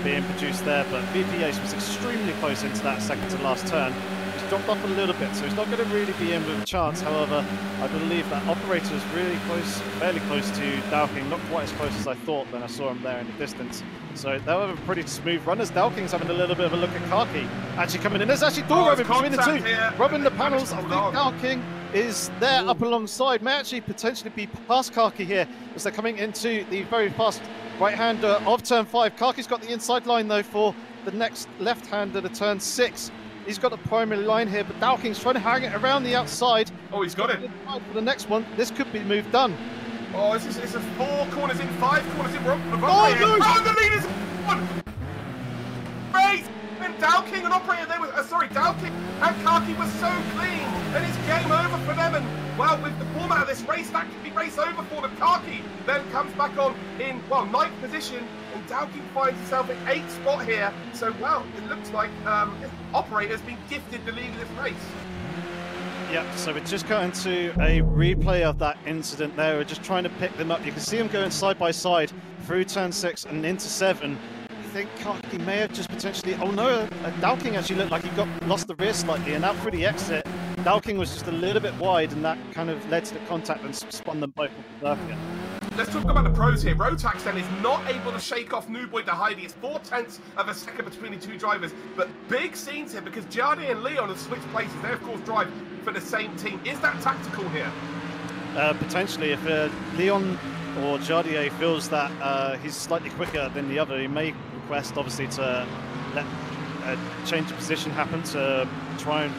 being produced there. But VPH was extremely close into that second to last turn. He's dropped off a little bit, so he's not going to really be in with a chance. However, I believe that operator is really close, fairly close to Dowking, not quite as close as I thought when I saw him there in the distance. So they'll have a pretty smooth run as Dowking's having a little bit of a look at Karki actually coming in. There's actually door rubbing between the two, rubbing the panels. I think Dowking is there up alongside, may actually potentially be past Karki here as they're coming into the very fast right-hander of turn 5. Karki's got the inside line though for the next left-hander to turn 6. He's got the primary line here, but Dowking's trying to hang it around the outside. Oh, he's got it. For the next one, this could be move done. Oh, it's a 4 corners in, 5 corners in. We're up the oh, no! Oh, the leader's one! Race! And Dowking and operator, they were, Dowking and Karki were so clean, and it's game over for them. And well, with the format of this race, that could be race over for the Karki. Then comes back on in, well, 9th position, and Dowking finds himself in 8th spot here. So, well, it looks like operator's been gifted the lead of this race. Yeah, so we're just going to a replay of that incident there. We're just trying to pick them up. You can see them going side by side through turn 6 and into 7. I think Karki may have just potentially... Oh no, Dowking actually looked like he lost the rear slightly, and out through the exit, Dowking was just a little bit wide, and that kind of led to the contact and spun them both off the circuit. Let's talk about the pros here. Rotax then is not able to shake off Nuboy to Heidi. It's 4/10 of a second between the two drivers, but big scenes here because Jardy and Leon have switched places. They of course drive for the same team. Is that tactical here? Potentially, if Leon or Jardier feels that he's slightly quicker than the other, he may request obviously to let a change of position happen to try and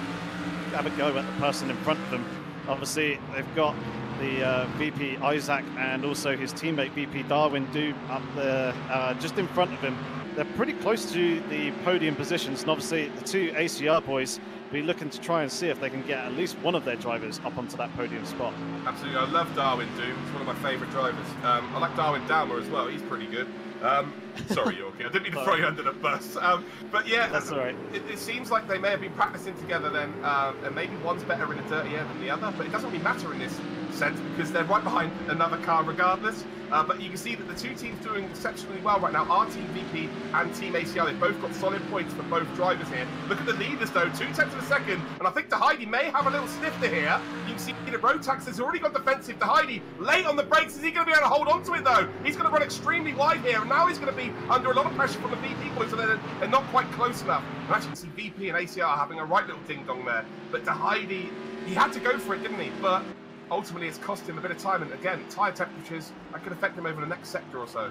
have a go at the person in front of them. Obviously, they've got the VP Isaac and also his teammate VP Darwin do up there just in front of him. They're pretty close to the podium positions, and obviously the two ACR boys be looking to try and see if they can get at least one of their drivers up onto that podium spot. Absolutely, I love Darwin Doom. He's one of my favourite drivers. I like Darwin Dowmer as well. He's pretty good. Sorry, Yorkie, I didn't mean to throw you under the bus. But yeah, that's all right. It seems like they may have been practicing together then, and maybe one's better in a dirty air than the other, but it doesn't really matter in this sense because they're right behind another car regardless. But you can see that the two teams doing exceptionally well right now. Our Team VP and Team ACR, they've both got solid points for both drivers here. Look at the leaders though, 2/10 of a second, and I think Heidi may have a little snifter here. You can see that Rotax has already got defensive. Heidi late on the brakes. Is he going to be able to hold on to it though? He's going to run extremely wide here, and now he's going to be under a lot of pressure from the VP boys, so they're not quite close enough. And actually, you can see VP and ACR having a right little ding-dong there. But Heidi, he had to go for it, didn't he? But ultimately, it's cost him a bit of time, and again, tyre temperatures, that could affect him over the next sector or so.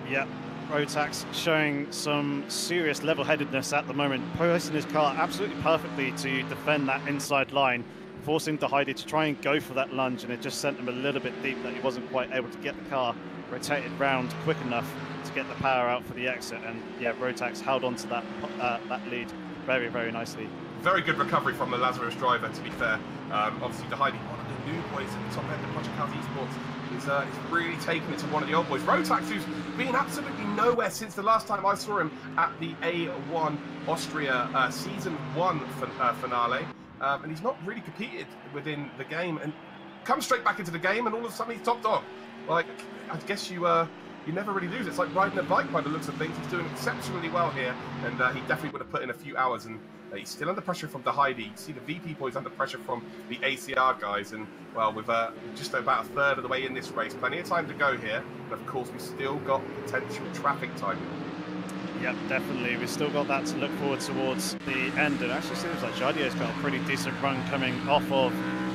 Yeah, Rotax showing some serious level-headedness at the moment, placing his car absolutely perfectly to defend that inside line, forcing Heidi to try and go for that lunge, and it just sent him a little bit deep that he wasn't quite able to get the car rotated round quick enough to get the power out for the exit. And yeah, Rotax held on to that lead very, very nicely. Very good recovery from the Lazarus driver, to be fair. Obviously, Heidi, one of the new boys at the top end of Project Cars Esports, is really taking it to one of the old boys. Rotax, who's been absolutely nowhere since the last time I saw him at the A1 Austria Season 1 finale. And he's not really competed within the game and come straight back into the game, and all of a sudden he's top dog. Like, I guess you never really lose. It's like riding a bike by the looks of things. He's doing exceptionally well here, and he definitely would have put in a few hours, and he's still under pressure from Heidi. You see the VP boys under pressure from the ACR guys, and well, with just about a third of the way in this race, plenty of time to go here, and of course we've still got potential traffic time. Yep, definitely. We've still got that to look forward towards the end. It actually seems like Jardier's got a pretty decent run coming off of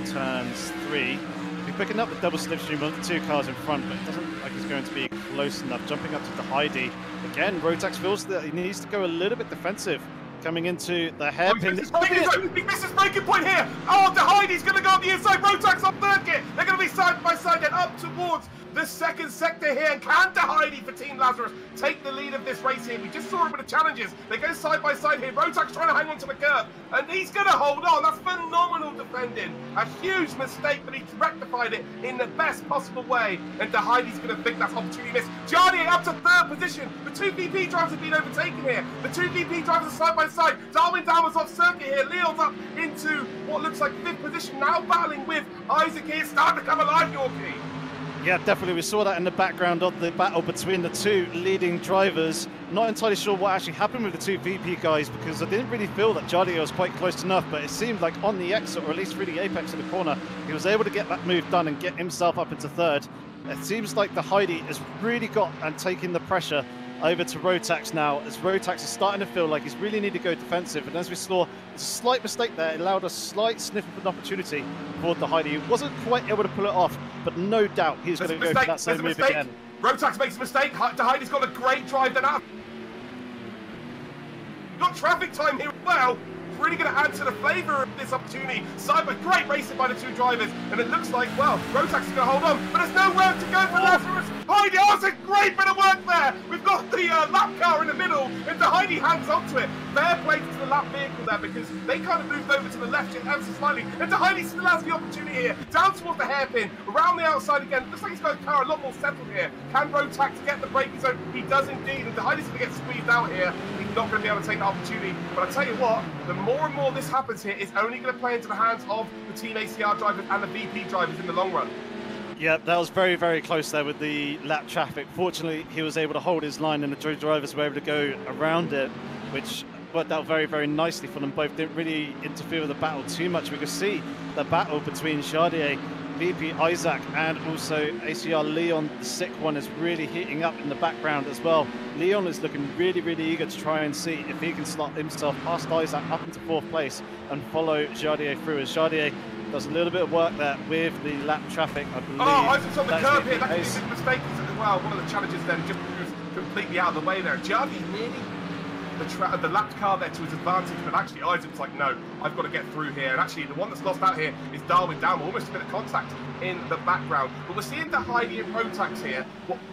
turns 3. He's picking up the double slipstream of the two cars in front, but it doesn't look like he's going to be close enough. Jumping up to Heidi. Again, Rotax feels that he needs to go a little bit defensive coming into the hairpin. He misses breaking point here. Oh, Heidi's going to go on the inside. Rotax on third gear. They're going to be side by side and up towards the second sector here. And can Heidi for Team Lazarus take the lead of this race here? We just saw him with the challenges. They go side by side here. Rotax trying to hang on to the curb, and he's going to hold on. That's phenomenal defending. A huge mistake, but he's rectified it in the best possible way. And Heidi's going to think that's opportunity missed. Jardier up to third position. The two VP drivers have been overtaken here. The two VP drivers are side by side. Darwin Dowers off circuit here. Leon's up into what looks like fifth position, now battling with Isaac here. Starting to come alive, Yorkie. Yeah, definitely. We saw that in the background of the battle between the two leading drivers. Not entirely sure what actually happened with the two VP guys, because I didn't really feel that Jardier was quite close enough, but it seemed like on the exit, or at least really apex of the corner, he was able to get that move done and get himself up into third. It seems like the Heidi has really got and taken the pressure over to Rotax now, as Rotax is starting to feel like he's really need to go defensive. And as we saw, a slight mistake there. It allowed a slight sniff of an opportunity for the Heidi. He wasn't quite able to pull it off, but no doubt he's going to go for that same move again. Rotax makes a mistake. Heidi's got a great drive then up. Got traffic time here as well. Really going to add to the flavour of this opportunity. Great racing by the two drivers, and it looks like, well, Rotax is going to hold on, but there's nowhere to go for Lazarus. Heidi, oh, it's a great bit of work there. We've got the lap car in the middle, and the Heidi hangs onto it. Fair play to the lap vehicle there, because they kind of moved over to the left ever so slightly, and the Heidi still has the opportunity here. Down towards the hairpin, around the outside again. Looks like he's got a car a lot more settled here. Can Rotax get the braking zone? He does indeed, and the Heidi's going to get squeezed out here. He's not going to be able to take the opportunity, but I tell you what, the more and more this happens here, it's only going to play into the hands of the Team ACR drivers and the VP drivers in the long run. Yeah, that was very, very close there with the lap traffic. Fortunately, he was able to hold his line, and the drivers were able to go around it, which worked out very, very nicely for them both. Didn't really interfere with the battle too much. We could see the battle between Jardier, VP Isaac, and also ACR Leon, the sick one, is really heating up in the background as well. Leon is looking really, really eager to try and see if he can slot himself past Isaac up into fourth place and follow Jardier through, as Jardier does a little bit of work there with the lap traffic, I believe. Oh, Isaac's on the curb here. That could be a big mistake as well. One of the challenges then just moves completely out of the way there. Jardier nearly the lapped car there to his advantage, but actually Isaac's like, no, I've got to get through here. And actually the one that's lost out here is Darwin Down, almost a bit of contact in the background. But we're seeing the Heidi and Rotax here.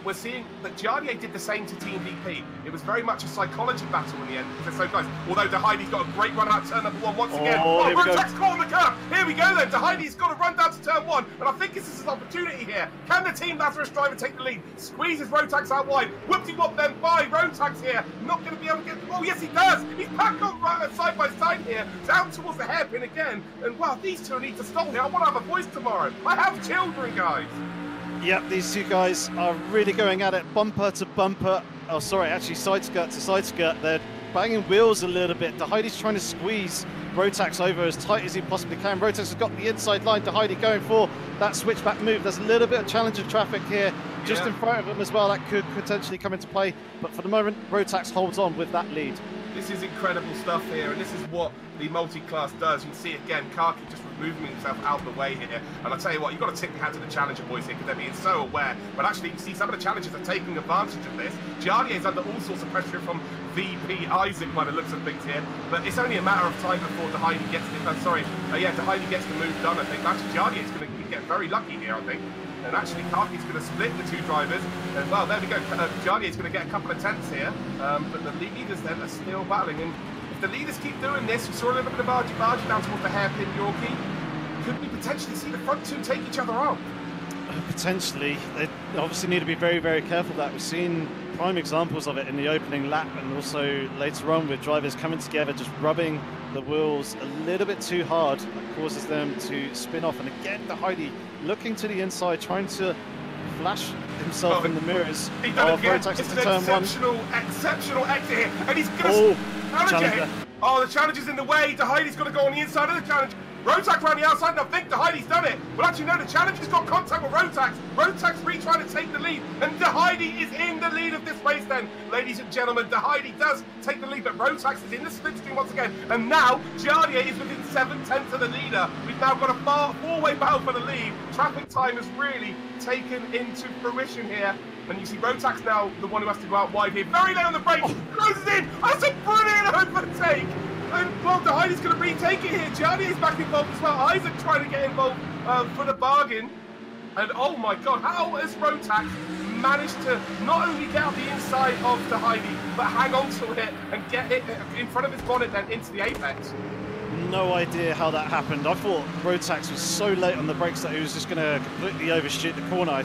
We're seeing that Jardier did the same to Team VP. It was very much a psychology battle in the end, because they're so close. Although the Heidi's got a great run out turn number 1 once again. Rotax caught on the curb. Here we go then. Dahaidi's got to run down to turn 1, and I think this is his opportunity here. Can the Team Lazarus driver take the lead? Squeezes Rotax out wide. Whoopty-wop then by Rotax here. Not going to be able to get... Oh, yes, he does. He's back on right, side by side here, down towards the hairpin again. And, wow, these two need to stop here. I want to have a voice tomorrow. I have children, guys. Yep, these two guys are really going at it, bumper to bumper. Oh, sorry, actually side skirt to side skirt. They're banging wheels a little bit. Dahaidi's trying to squeeze Rotax over as tight as he possibly can. Rotax has got the inside line. Dahaidi going for that switchback move. There's a little bit of challenger traffic here just in front of him as well. That could potentially come into play. But for the moment, Rotax holds on with that lead. This is incredible stuff here, and this is what the multi-class does. You can see it again, Kaki just removing himself out of the way here. And I'll tell you what, you've got to tip your hat to the challenger boys here because they're being so aware. But actually, you can see some of the challengers are taking advantage of this. Giardier's under all sorts of pressure from VP Isaac by the looks of things here. But it's only a matter of time before Dahaidi gets it. Dahaidi gets the move done, I think. Actually, Giardier is going to get very lucky here, I think. And actually, Kaki's going to split the two drivers. And well, there we go. Giardier's going to get a couple of tenths here. But the leaders then are still battling. And if the leaders keep doing this, we saw a little bit of argy-bargy down towards the hairpin Yorkie. Could we potentially see the front two take each other on? Potentially. They obviously need to be very, very careful of that. We've seen prime examples of it in the opening lap and also later on with drivers coming together, just rubbing the wheels a little bit too hard. That causes them to spin off. And again, Dahaidi looking to the inside, trying to flash himself in the mirrors. He done it again. Rotax It's to an turn exceptional exit here. And he's going to challenge it. Oh, the challenger's in the way. Dahaidi's got to go on the inside of the challenge. Rotax around the outside, and I think Dahaidi's done it. Well, actually, no, the challenger's got contact with Rotax. Rotax trying to take the lead, and Dahaidi is in the lead of this race then. Ladies and gentlemen, Dahaidi does take the lead, but Rotax is in the slipstream once again. And now, Giardier is within 7/10 of the leader. We've now got a four-way battle for the lead. Traffic time has really taken into fruition here. And you see Rotax now, the one who has to go out wide here. Very late on the brake, closes in. That's a brilliant overtake. And well, Dahaidi's going to retake it here. Giardier is back involved as well. Isaac trying to get involved for the bargain. And oh my God, how has Rotax managed to not only get out the inside of Dahaidi, but hang on to it and get it in front of his bonnet then into the apex? No idea how that happened. I thought Rotax was so late on the brakes that he was just going to completely overshoot the corner. I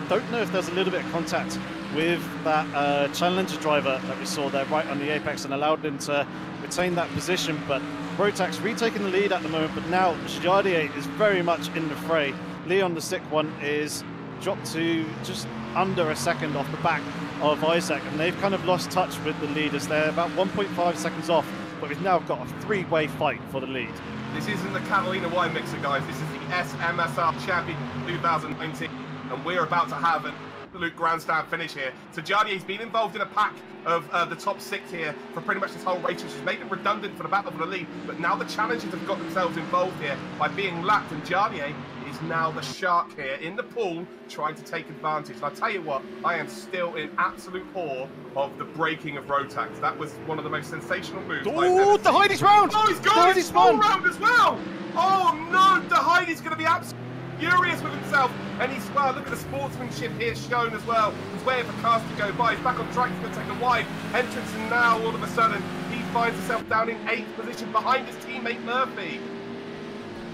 don't know if there's a little bit of contact with that challenger driver that we saw there right on the apex and allowed him to retain that position, but Rotax retaking the lead at the moment. But now Giardier is very much in the fray. Leon, the sick one, is dropped to just under a second off the back of Isaac, and they've kind of lost touch with the leaders. They're about 1.5 seconds off, but we've now got a three-way fight for the lead. This isn't the Catalina wine mixer, guys. This is the SMS-R Championship 2019, and we're about to have an absolute grandstand finish here. So Giardier's been involved in a pack of the top 6 here for pretty much this whole race, which has made it redundant for the battle for the lead. But now the challengers have got themselves involved here by being lapped, and Giardier is now the shark here in the pool trying to take advantage. And I tell you what, I am still in absolute awe of the braking of Rotax. That was one of the most sensational moves. Oh, Dahaidi's round! Oh, he's got his small round as well! Oh no, Dahaidi's going to be absolutely furious with himself, and he's, well, look at the sportsmanship here shown as well. He's waiting for cars to go by. He's back on track. He's going to take a wide entrance, and now all of a sudden he finds himself down in 8th position behind his teammate Murphy.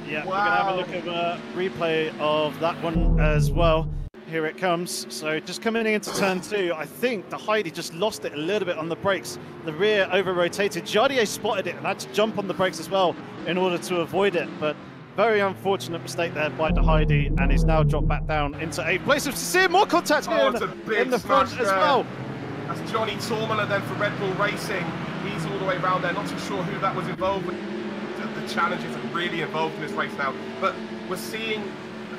Yeah, wow. We're going to have a look at a replay of that one as well. Here it comes. So just coming into turn 2, I think Dahaidi just lost it a little bit on the brakes. The rear over-rotated. Giardier spotted it and had to jump on the brakes as well in order to avoid it, but very unfortunate mistake there by Dahaidi, and he's now dropped back down into 8th place. We've seen more contact here in the front as well. That's Johnny Tormala then for Red Bull Racing. He's all the way around there. Not too sure who that was involved with. The challengers are really involved in this race now. But we're seeing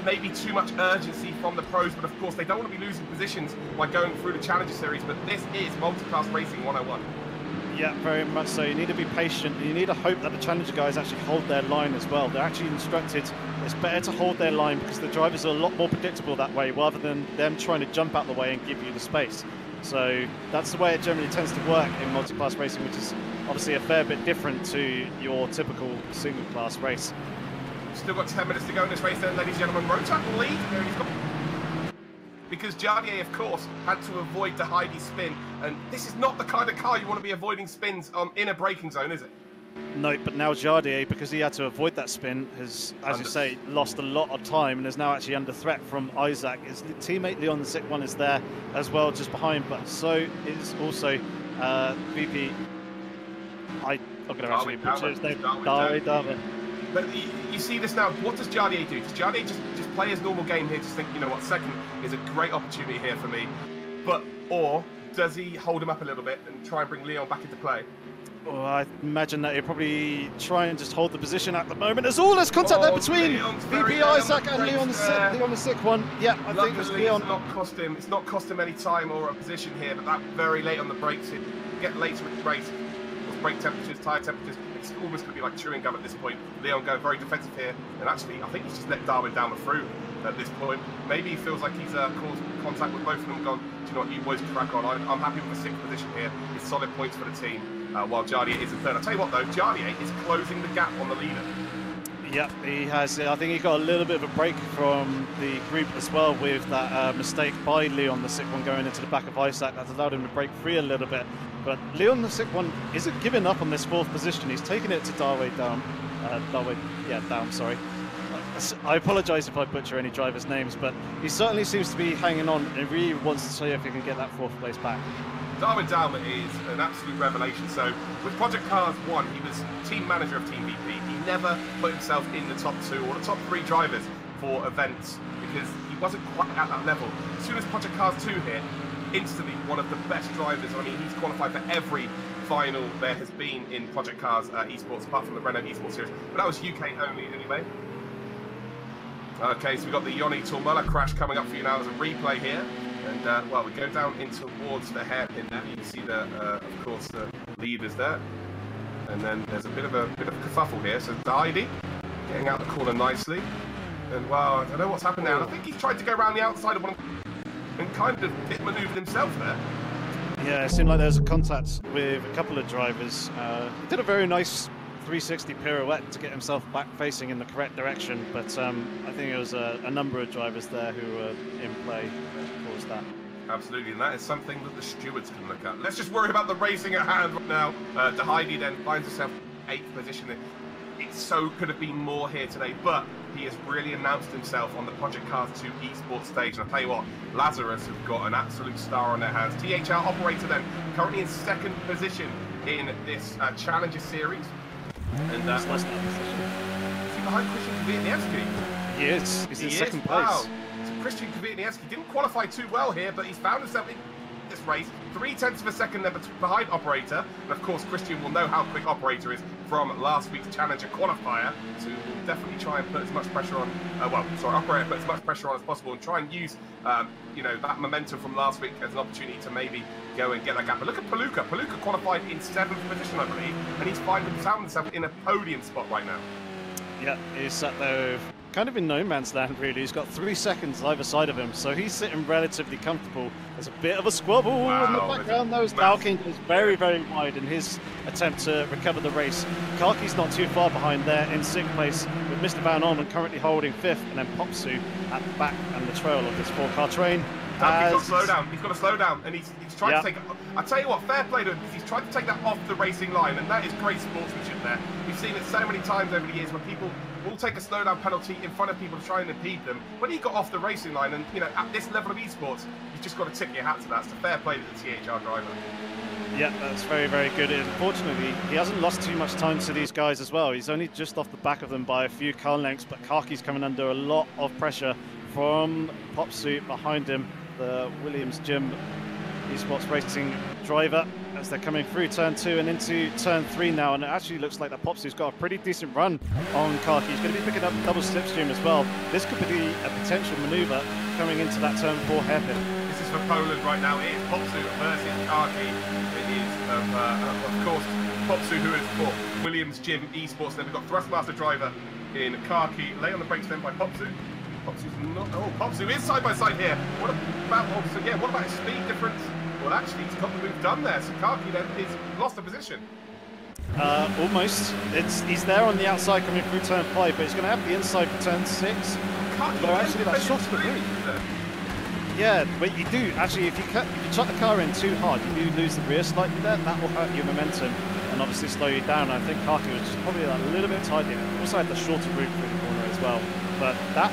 maybe too much urgency from the pros, but of course they don't want to be losing positions by going through the Challenger Series. But this is multi-class racing 101. Yeah, very much so. You need to be patient, and you need to hope that the Challenger guys actually hold their line as well. They're actually instructed it's better to hold their line because the drivers are a lot more predictable that way rather than them trying to jump out the way and give you the space. So that's the way it generally tends to work in multi-class racing, which is obviously a fair bit different to your typical single-class race. Still got 10 minutes to go in this race then, ladies and gentlemen. Rotax will lead. There he's got... Because Giardier, of course, had to avoid Dahaidi's spin. And this is not the kind of car you want to be avoiding spins in a braking zone, is it? No, but now Jardier, because he had to avoid that spin, has, as you say, lost a lot of time and is now actually under threat from Isaac. His teammate Leon the Sick One is there as well, just behind, but so is also VP. I'm going to actually butcher his name. Darwin. But you see this now. What does Jardier do? Does Jardier just play his normal game here? Just think, you know what, second is a great opportunity here for me. Or does he hold him up a little bit and try and bring Leon back into play? Well, I imagine that he'll probably try and just hold the position at the moment. There's all this contact there between VP Isaac and Leon the Sick One. Yeah, I think it's Leon. It's not cost him any time or a position here, but that very late on the brakes, it get later with the race. Brake temperatures, tyre temperatures, it's almost going to be like chewing gum at this point. Leon going very defensive here, and actually, I think he's just let Darwin down the through at this point. Maybe he feels like he's caused contact with both of them and gone, do you know what, you boys crack on. I'm happy with the 6th position here. It's solid points for the team, while Jardier is in 3rd. I'll tell you what though, Jardier is closing the gap on the leader. Yep, he has. I think he got a little bit of a break from the group as well with that mistake by Leon the Sick One going into the back of Isaac. That's allowed him to break free a little bit. But Leon the Sick One isn't giving up on this 4th position. He's taking it to Darwin down. Down, sorry. I apologise if I butcher any drivers' names, but he certainly seems to be hanging on and really wants to see if he can get that 4th place back. Darwin Dalma is an absolute revelation. So with Project Cars 1, he was team manager of Team VP. He never put himself in the top 2 or the top 3 drivers for events because he wasn't quite at that level. As soon as Project Cars 2 hit, instantly one of the best drivers. I mean, he's qualified for every final there has been in Project Cars esports, apart from the Renault esports series, but that was UK only anyway. Okay, so we've got the Yoni Tormula crash coming up for you now as a replay here. And, well, we go down in towards the hairpin there. You can see, of course, the leaders there. And then there's a bit of a kerfuffle here. So Heidi getting out the corner nicely. And, well, I don't know what's happened now. I think he's tried to go around the outside of one and kind of pit manoeuvred himself there. Yeah, it seemed like there was a contact with a couple of drivers. He did a very nice 360 pirouette to get himself back facing in the correct direction, but I think it was a number of drivers there who were in play that caused that. Absolutely, and that is something that the stewards can look at. Let's just worry about the racing at hand right now. Heidi then finds herself 8th position. It so could have been more here today, but he has really announced himself on the Project Cars 2 esports stage. And I'll tell you what, Lazarus have got an absolute star on their hands. THR operator then, currently in 2nd position in this Challenger Series. And is he behind Christian Kwiatkowski? He is. He's in 2nd place. Wow. So Christian Kwiatkowski didn't qualify too well here, but he's found himself in this race. 0.3 of a second there behind Operator. And of course, Christian will know how quick Operator is from last week's Challenger qualifier. So we'll definitely try and put as much pressure on, Operator put as much pressure on as possible and try and use, you know, that momentum from last week as an opportunity to maybe go and get that gap. But look at Palooka. Palooka qualified in 7th position, I believe, and he's found himself in a podium spot right now. Yeah, he's sat there kind of in no man's land, really. He's got 3 seconds either side of him, so he's sitting relatively comfortable. There's a bit of a squabble in the background. Those Dalkin is very, very wide in his attempt to recover the race. Karki's not too far behind there in 6th place, with Mr. Van Orman currently holding 5th, and then Popsu at the back and the trail of this 4-car train. He's got to slow down. He's got to slow down, and he's trying to take it. I tell you what, fair play to him, because he's tried to take that off the racing line, and that is great sportsmanship there. We've seen it so many times over the years where people will take a slowdown penalty in front of people to try and impede them. When he got off the racing line, and you know, at this level of esports, you've just got to tip your hat to that. It's a fair play to the THR driver. Yeah, that's very, very good. Unfortunately, he hasn't lost too much time to these guys as well. He's only just off the back of them by a few car lengths, but Karki's coming under a lot of pressure from Popsu behind him, the Williams Gym esports racing driver, as they're coming through turn 2 and into turn 3 now, and it actually looks like that Popsu's got a pretty decent run on Karki. He's going to be picking up double slipstream as well. This could be a potential manoeuvre coming into that turn 4 hairpin. This is for Poland right now. It is Popsu versus Karki. It is, of course, Popsu, who is for Williams Gym esports. Then we've got Thrustmaster driver in Karki. Lay on the brakes then by Popsu. Popsu's not. Oh, Popsu is side by side here. What about Popsu? Yeah, what about his speed difference? Well, actually, he's got the move done there. So Karki then is lost the position. Almost. He's there on the outside coming through turn 5, but he's going to have the inside for turn 6. Karki, but actually, that's short of the route. Yeah, but you do actually. If you chuck the car in too hard, you do lose the rear slightly there. That will hurt your momentum, and and obviously slow you down. I think Kaki was just probably a little bit tidy. Also had the shorter route through the corner as well. But that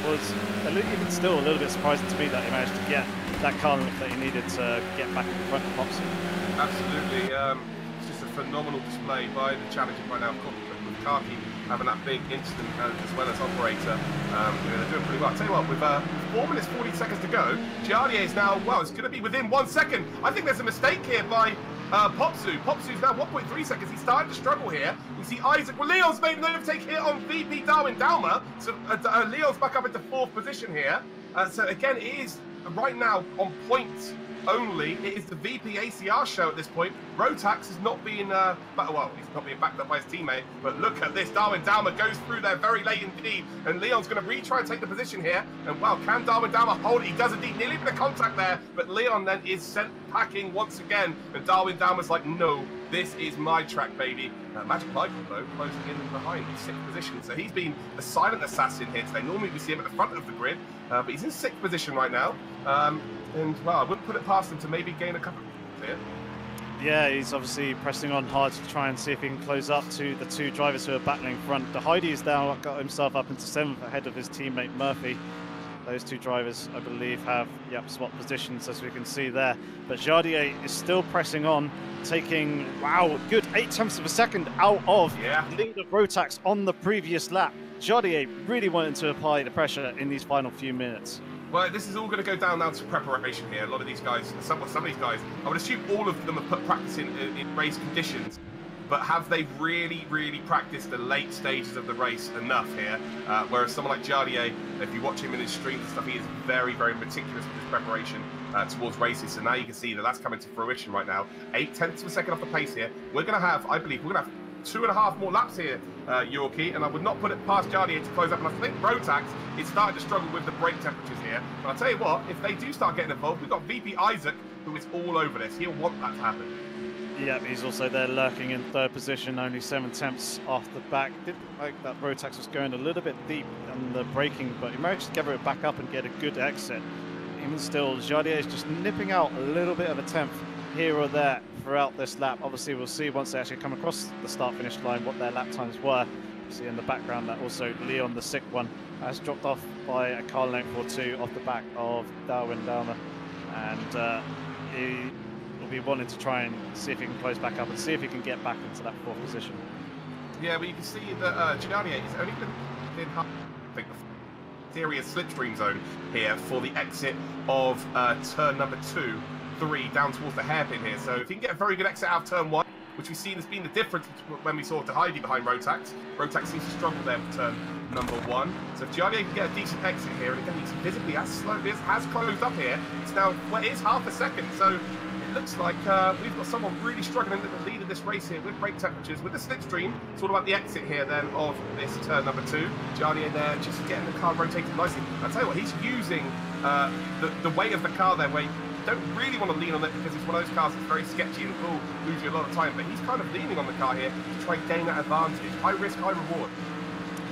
was even still a little bit surprising to me that he managed to get that car lift that he needed to get back in front of Popsy. Absolutely. It's just a phenomenal display by the challenger by now, with Kaki having that big incident as well as operator. They're doing pretty well. I'll tell you what, with 4 minutes 40 seconds to go, Giardier is now, well, it's going to be within 1 second. I think there's a mistake here by Popsu. Popsu's now 1.3 seconds. He's starting to struggle here. We see Isaac. Well, Leon's made an overtake here on VP Darwin Dalma. So Leon's back up into 4th position here. So again, it is right now on points only. It is the VP ACR show at this point. Rotax is not being, well, he's not being backed up by his teammate, but look at this. Darwin Dalma goes through there very late indeed, and Leon's going to retry and take the position here. And wow, can Darwin Dalma hold it? He does indeed, nearly been a contact there, but Leon then is sent packing once again, and Darwin Dalma's like, no, this is my track, baby. Magic Michael, though, closing in behind in 6th position. So he's been a silent assassin here today. Normally we see him at the front of the grid, but he's in 6th position right now. And, well, I wouldn't put it past him to maybe gain a couple of here. Yeah, he's obviously pressing on hard to try and see if he can close up to the 2 drivers who are battling front. The Heidi's now got himself up into 7th ahead of his teammate Murphy. Those 2 drivers, I believe, have swapped positions, as we can see there. But Jardier is still pressing on, taking, wow, good 0.8 of a second out of the lead of Rotax on the previous lap. Jardier really wanted to apply the pressure in these final few minutes. Well, this is all going to go down to preparation here. A lot of these guys, some of these guys, I would assume all of them have put practice in race conditions. But have they really practiced the late stages of the race enough here? Whereas someone like Jardier, if you watch him in his streams and stuff, he is very meticulous with his preparation towards races. So now you can see that that's coming to fruition right now. 0.8 of a second off the pace here. We're going to have, I believe, we're going to have 2.5 more laps here, Yorkie, and I would not put it past Jardier to close up. And I think Rotax is starting to struggle with the brake temperatures here. But I'll tell you what, if they do start getting involved, we've got VP Isaac, who is all over this. He'll want that to happen. Yeah, he's also there lurking in 3rd position, only 7/10 off the back. Didn't like that Rotax was going a little bit deep on the braking, but he managed to gather it back up and get a good exit. Even still, Jardier is just nipping out a little bit of a 10th here or there throughout this lap. Obviously, we'll see once they actually come across the start-finish line what their lap times were. You see in the background that also Leon, the 6th one, has dropped off by a car length or 2 off the back of Darwin Dalma, and he will be wanting to try and see if he can close back up and see if he can get back into that 4th position. Yeah, but you can see that Jardier is only been in, I think, the serious slipstream zone here for the exit of turn number 2, 3 down towards the hairpin here. So if he can get a very good exit out of turn 1, which we've seen has been the difference when we saw Tahidi behind Rotax. Rotax seems to struggle there for turn number 1. So if Jardier can get a decent exit here, and again, he's visibly has closed up here. It's now, well, it is half a second. So it looks like we've got someone really struggling at the lead of this race here with brake temperatures, with the slipstream. It's all about the exit here then of this turn number 2. Jardier there just getting the car rotated nicely. I'll tell you what, he's using the weight of the car there, where you don't really want to lean on it because it's one of those cars that's very sketchy and will lose you a lot of time. But he's kind of leaning on the car here to try and gain that advantage. High risk, high reward.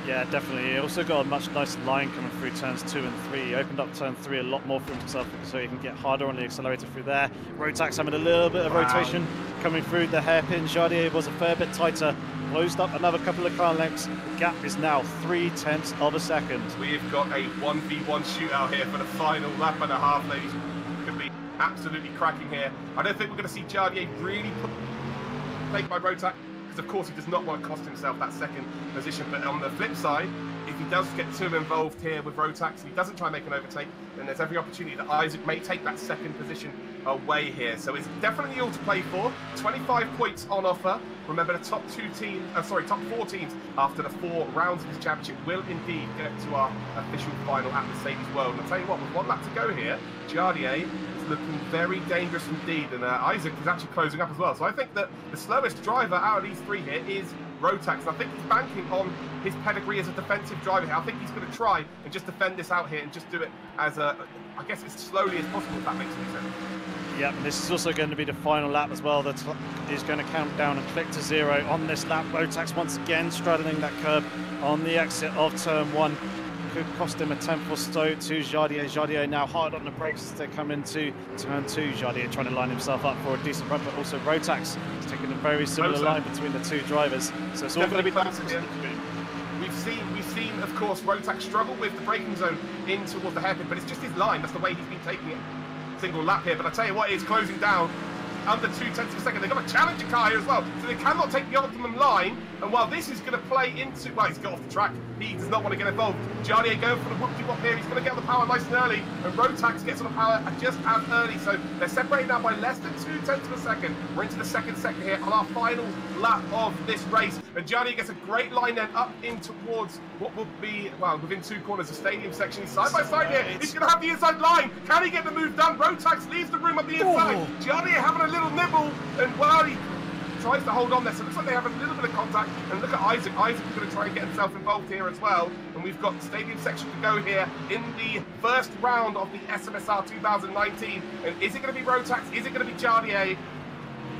Yeah, definitely. He also got a much nicer line coming through turns 2 and 3. He opened up turn 3 a lot more for himself so he can get harder on the accelerator through there. Rotax having a little bit of rotation coming through the hairpin. Jardier was a fair bit tighter. Closed up another couple of car lengths. The gap is now 0.3 of a second. We've got a 1v1 shootout here for the final lap and a half, ladies. Could be absolutely cracking here. I don't think we're going to see Jardier really played by Rotax, because of course he does not want to cost himself that 2nd position. But on the flip side, if he does get too involved here with Rotax and he doesn't try and make an overtake, then there's every opportunity that Isaac may take that 2nd position away here. So it's definitely all to play for. 25 points on offer. Remember, the top 4 teams after the 4 rounds of this championship will indeed get to our official final at Mercedes World. And I'll tell you what, with 1 lap to go here, Jardier is looking very dangerous indeed, and Isaac is actually closing up as well. So I think that the slowest driver out of these 3 here is Rotax, and I think he's banking on his pedigree as a defensive driver here. I think he's going to try and just defend this out here and just do it as I guess as slowly as possible, if that makes any sense. Yep, and this is also going to be the final lap as well. That is going to count down and click to 0 on this lap. Rotax once again straddling that curb on the exit of turn 1. could cost him a 10th or so to Jardier. Jardier now hard on the brakes as they come into turn 2. Jardier trying to line himself up for a decent run, but also Rotax is taking a very similar line between the two drivers. So it's all going to be down to We've seen, of course, Rotax struggle with the braking zone in towards the hairpin, but it's just his line. That's the way he's been taking it. Single lap here, but I tell you what, it's closing down under 0.2 of a second. They've got a challenger car here as well, so they cannot take the optimum line. And while this is going to play into, well, he's got off the track. He does not want to get involved. Jardier going for the whoop-de-wop here. He's going to get on the power nice and early, and Rotax gets on the power just as early. So they're separated now by less than 0.2 of a second. We're into the second sector here on our final lap of this race, and Jardier gets a great line then up in towards what will be, well, within 2 corners of stadium section. He's side by side here. He's going to have the inside line. Can he get the move done? Rotax leaves the room on the inside. Jardier having a little nibble, and well, he tries to hold on there, so it looks like they have a little bit of contact. And look at Isaac. Isaac's going to try and get himself involved here as well. And we've got stadium section to go here in the first round of the SMS-R 2019. And is it going to be Rotax? Is it going to be Jardier?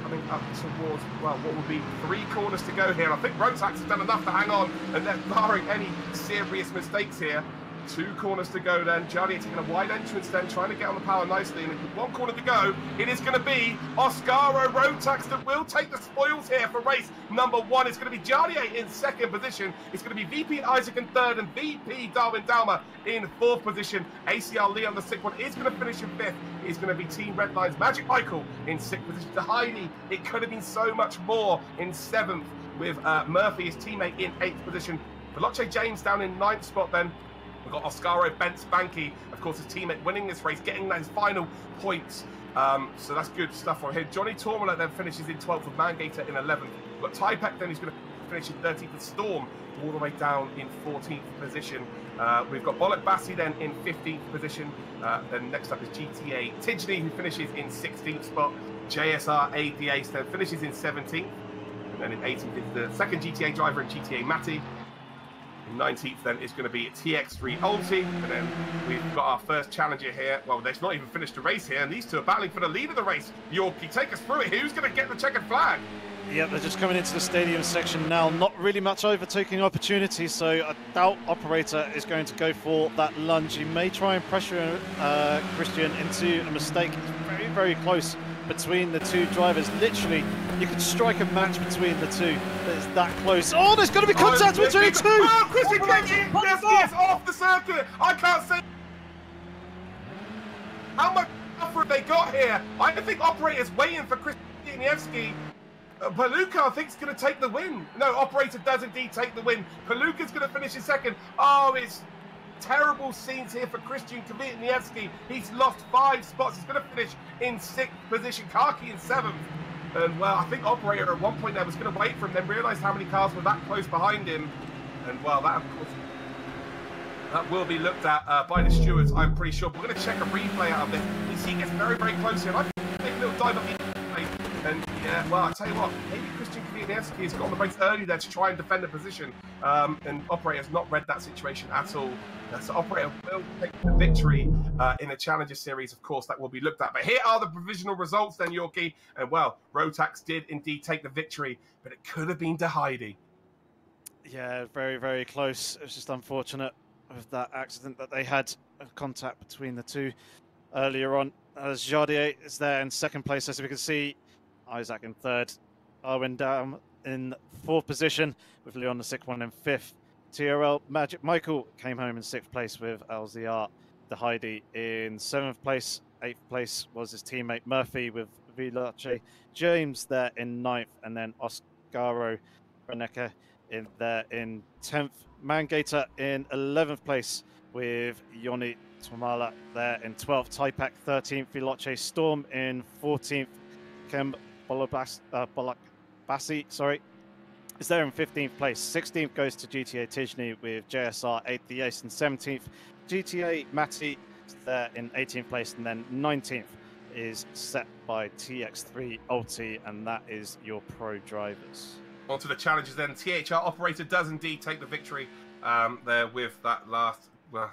Coming up towards, well, what will be 3 corners to go here. And I think Rotax has done enough to hang on, and they're barring any serious mistakes here. 2 corners to go then. Jardier taking a wide entrance then, trying to get on the power nicely. And with 1 corner to go, it is going to be Oscaro Rotax that will take the spoils here for race number 1. It's going to be Jardier in 2nd position. It's going to be VP Isaac in 3rd and VP Darwin Dalma in 4th position. ACR Lee on the 6th one is going to finish in 5th. It's going to be Team Redline's Magic Michael in 6th position. To Heidi, it could have been so much more in 7th with Murphy, his teammate, in 8th position. Veloce James down in 9th spot then. We've got Oscaro Bent Spanky, of course, his teammate, winning this race, getting those final points. So that's good stuff for him. Johnny Tormala then finishes in 12th with Mangator in 11th. We've got Typek then, who's going to finish in 13th with Storm, all the way down in 14th position. We've got Bollock Bassi then in 15th position. Then next up is GTA Tidgeny, who finishes in 16th spot. JSR ADA then finishes in 17th. And then in 18th is the second GTA driver in GTA Matty. 19th then is going to be TX3 Ulti, and then we've got our first challenger here. Well, they've not even finished the race here, and these two are battling for the lead of the race. Yorkie, take us through it. Who's going to get the checkered flag? Yeah, they're just coming into the stadium section now. Not really much overtaking opportunity, so I doubt Operator is going to go for that lunge. He may try and pressure Christian into a mistake. It's very, very close between the two drivers. Literally, you could strike a match between the two. It's that close. Oh, there's going to be contact between two! Oh, Christian Kenji! Yes, he is off the circuit! I can't say how much effort they got here. I think Operator's waiting for Christian Kwiatkowski. Paluca, I think, is going to take the win. No, Operator does indeed take the win. Paluca's going to finish in 2nd. Oh, it's terrible scenes here for Christian Kwiatkowski. He's lost 5 spots. He's going to finish in 6th position. Kaki in 7th. And, well, I think Operator at one point there was going to wait for him, then realised how many cars were that close behind him. And, well, that, of course, that will be looked at by the stewards, I'm pretty sure. But we're going to check a replay out of this. You see, he gets very, very close here. And I think take a little dive up the and yeah, well, I tell you what, maybe Christian Kwiatkowski has got on the brakes early there to try and defend the position. And Operator has not read that situation at all. So Operator will take the victory in the Challenger Series, of course, that will be looked at. But here are the provisional results then, Yorkie. And well, Rotax did indeed take the victory, but it could have been to Heidi. Yeah, very, very close. It was just unfortunate with that accident that they had, a contact between the two earlier on. As Jardier is there in 2nd place, as we can see, Isaac in 3rd, Arwen down in 4th position, with Leon the 6th one in 5th. TRL Magic Michael came home in 6th place with LZR the Heidi in 7th place. 8th place was his teammate Murphy with Vilace James there in 9th, and then Oscaro Reneke in there in 10th. Mangator in 11th place with Yoni Tomala there in 12th. Typak 13th. Vilace Storm in 14th. Kem Bolak-Bassi, sorry, is there in 15th place. 16th goes to GTA Tidgeny with JSR 8th, the Ace in 17th. GTA Matty is there in 18th place, and then 19th is set by TX3 Ulti, and that is your pro drivers. On to the challenges then. THR Operator does indeed take the victory there with that last, well,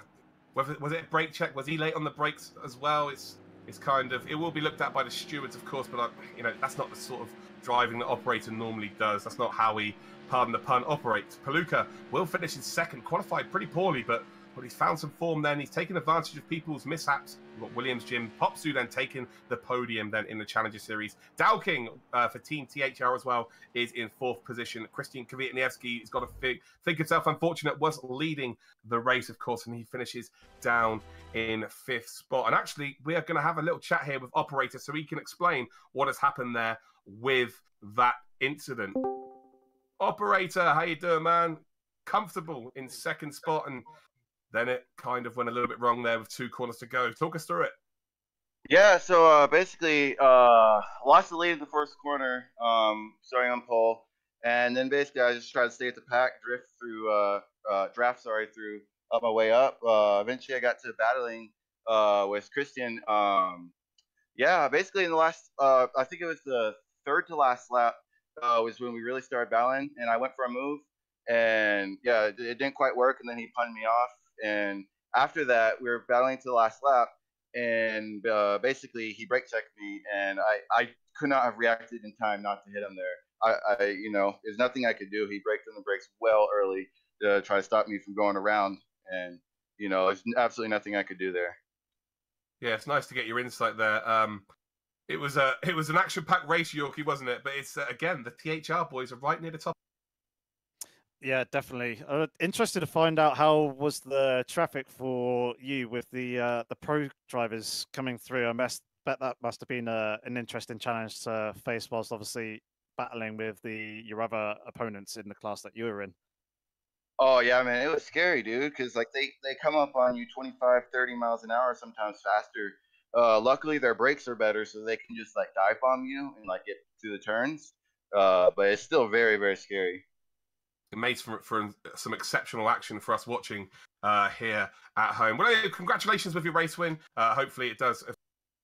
was it a brake check? Was he late on the brakes as well? It's kind of, it will be looked at by the stewards, of course, but you know, that's not the sort of driving that Operator normally does. That's not how he, pardon the pun, operates. Paluca will finish in 2nd, qualified pretty poorly, but But he's found some form then. He's taken advantage of people's mishaps. We've got Williams Jim Popsu then taking the podium then in the Challenger Series. Dowking for Team THR as well is in 4th position. Christian Kvitniewski has got to think himself unfortunate, was leading the race, of course, and he finishes down in 5th spot. And actually, we are going to have a little chat here with Operator so he can explain what has happened there with that incident. Operator, how you doing, man? Comfortable in 2nd spot, and then it kind of went a little bit wrong there with 2 corners to go. Talk us through it. Yeah, so basically, lost the lead in the 1st corner, starting on pole, and then basically I just tried to stay at the pack, draft through up my way up. Eventually, I got to battling with Christian. Yeah, basically in the last, I think it was the 3rd to last lap was when we really started battling, and I went for a move, and yeah, it didn't quite work, and then he punned me off. And after that, we were battling to the last lap, and basically he brake checked me, and I could not have reacted in time not to hit him there. You know, there's nothing I could do. He braked on the brakes well early to try to stop me from going around, and you know, there's absolutely nothing I could do there. Yeah, it's nice to get your insight there. It was an action-packed race, Yorkie, wasn't it? But it's again, the THR boys are right near the top. Yeah, definitely. Interested to find out how was the traffic for you with the pro drivers coming through. I bet that must have been an interesting challenge to face whilst obviously battling with your other opponents in the class that you were in. Oh yeah, man, it was scary, dude, because like they come up on you 25, 30 miles an hour, sometimes faster. Luckily their brakes are better, so they can just like dive bomb you and like get through the turns. But it's still very, very scary. It made for some exceptional action for us watching here at home. Well, congratulations with your race win. Hopefully it does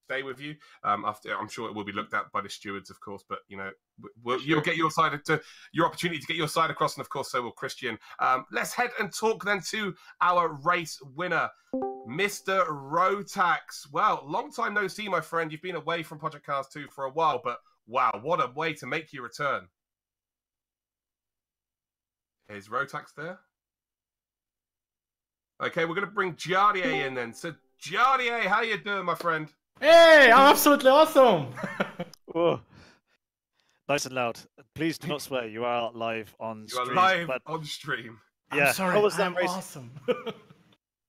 stay with you. After, I'm sure it will be looked at by the stewards, of course, but you know, you'll get your opportunity to get your side across, and of course so will Christian. Let's head and talk then to our race winner, Mr. Rotax. Well, long time no see, my friend. You've been away from PCARS2 for a while, but wow, what a way to make your return. Is Rotax there? Okay, we're going to bring Jardier in then. So, Jardier, how you doing, my friend? Hey, I'm absolutely awesome! Oh, nice and loud. Please do not swear. You are live on stream. You are live on stream. Yeah. I'm sorry, How was that I'm race? awesome.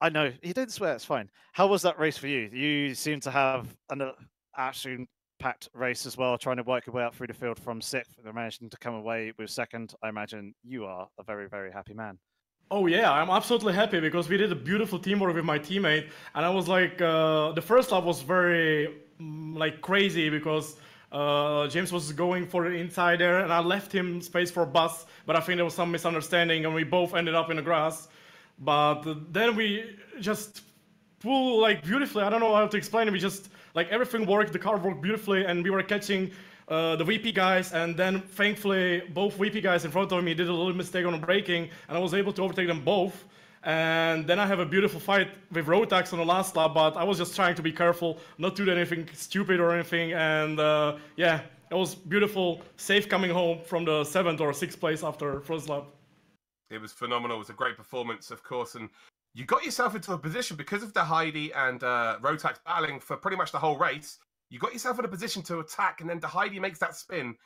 I know. You didn't swear. It's fine. How was that race for you? You seem to have an absolute packed race as well, trying to work your way up through the field from 6th and managing to come away with 2nd. I imagine you are a very, very happy man. Oh yeah, I'm absolutely happy because we did a beautiful teamwork with my teammate, and I was like, the first lap was very like crazy because James was going for the inside there, and I left him space for a bus, but I think there was some misunderstanding, and we both ended up in the grass. But then we just flew like beautifully. I don't know how to explain it. We just like everything worked. The car worked beautifully, and we were catching the VP guys, and then thankfully both VP guys in front of me did a little mistake on the braking, and I was able to overtake them both. And then I have a beautiful fight with Rotax on the last lap, but I was just trying to be careful, not to do anything stupid or anything. And yeah, it was beautiful, safe coming home from the 7th or 6th place after first lap. It was phenomenal. It was a great performance, of course, and you got yourself into a position because of the Heidi and Rotax battling for pretty much the whole race. You got yourself in a position to attack, and then the Heidi makes that spin.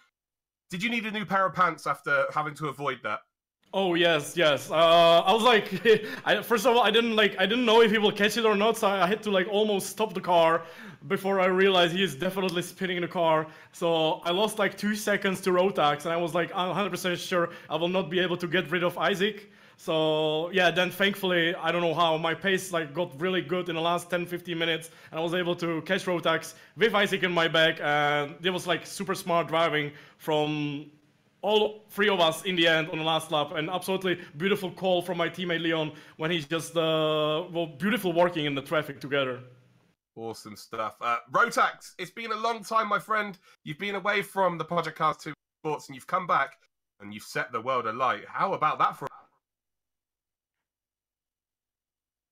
Did you need a new pair of pants after having to avoid that? Oh yes, yes. I was like, first of all, I didn't know if he will catch it or not, so I had to like almost stop the car before I realized he is definitely spinning the car. So I lost like 2 seconds to Rotax, and I was like, I'm 100% sure I will not be able to get rid of Isaac. So yeah, then thankfully, I don't know how, my pace like got really good in the last 10-15 minutes, and I was able to catch Rotax with Isaac in my back, and it was like super smart driving from all 3 of us in the end on the last lap, and absolutely beautiful call from my teammate Leon when he's just well, beautiful working in the traffic together. Awesome stuff. Rotax, it's been a long time, my friend. You've been away from the PCARS2 sports, and you've come back, and you've set the world alight. How about that for?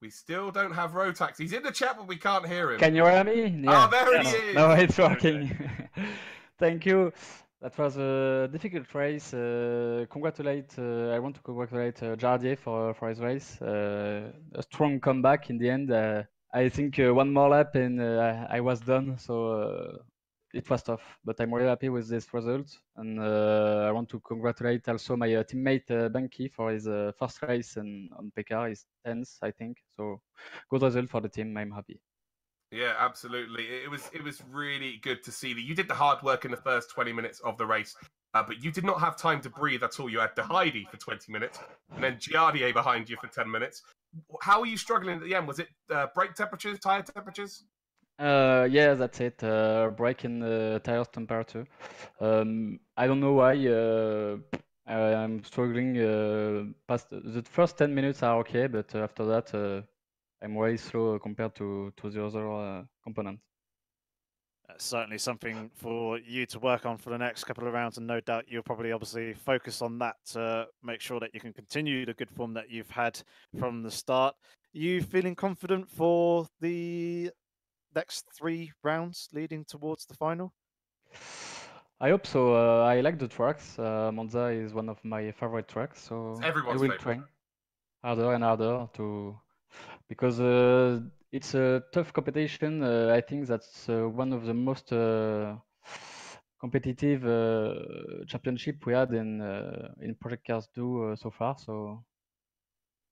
We still don't have Rotax. He's in the chat, but we can't hear him. Can you hear me? Yeah. Oh, there he is. No, it's working. Thank you. That was a difficult race. I want to congratulate Jardier for his race. A strong comeback in the end. I think one more lap and I was done. So it was tough, but I'm really happy with this result. And I want to congratulate also my teammate Banky for his first race and on PCAR, his 10th, I think. So good result for the team. I'm happy. Yeah, absolutely. It was really good to see that you did the hard work in the first 20 minutes of the race, but you did not have time to breathe at all. You had Heidi for 20 minutes, and then Giardier behind you for 10 minutes. How were you struggling at the end? Was it brake temperatures, tire temperatures? Yeah, that's it. Break in the tires temperature. I don't know why. I'm struggling. Past the first 10 minutes are okay, but after that, I'm way slow compared to the other components. Certainly something for you to work on for the next couple of rounds, and no doubt you'll probably obviously focus on that to make sure that you can continue the good form that you've had from the start. You feeling confident for the next 3 rounds leading towards the final? I hope so. I like the tracks. Monza is one of my favorite tracks, so It's everyone's I will favorite. train harder and harder because it's a tough competition. I think that's one of the most competitive championship we had in Project PCARS2 so far. So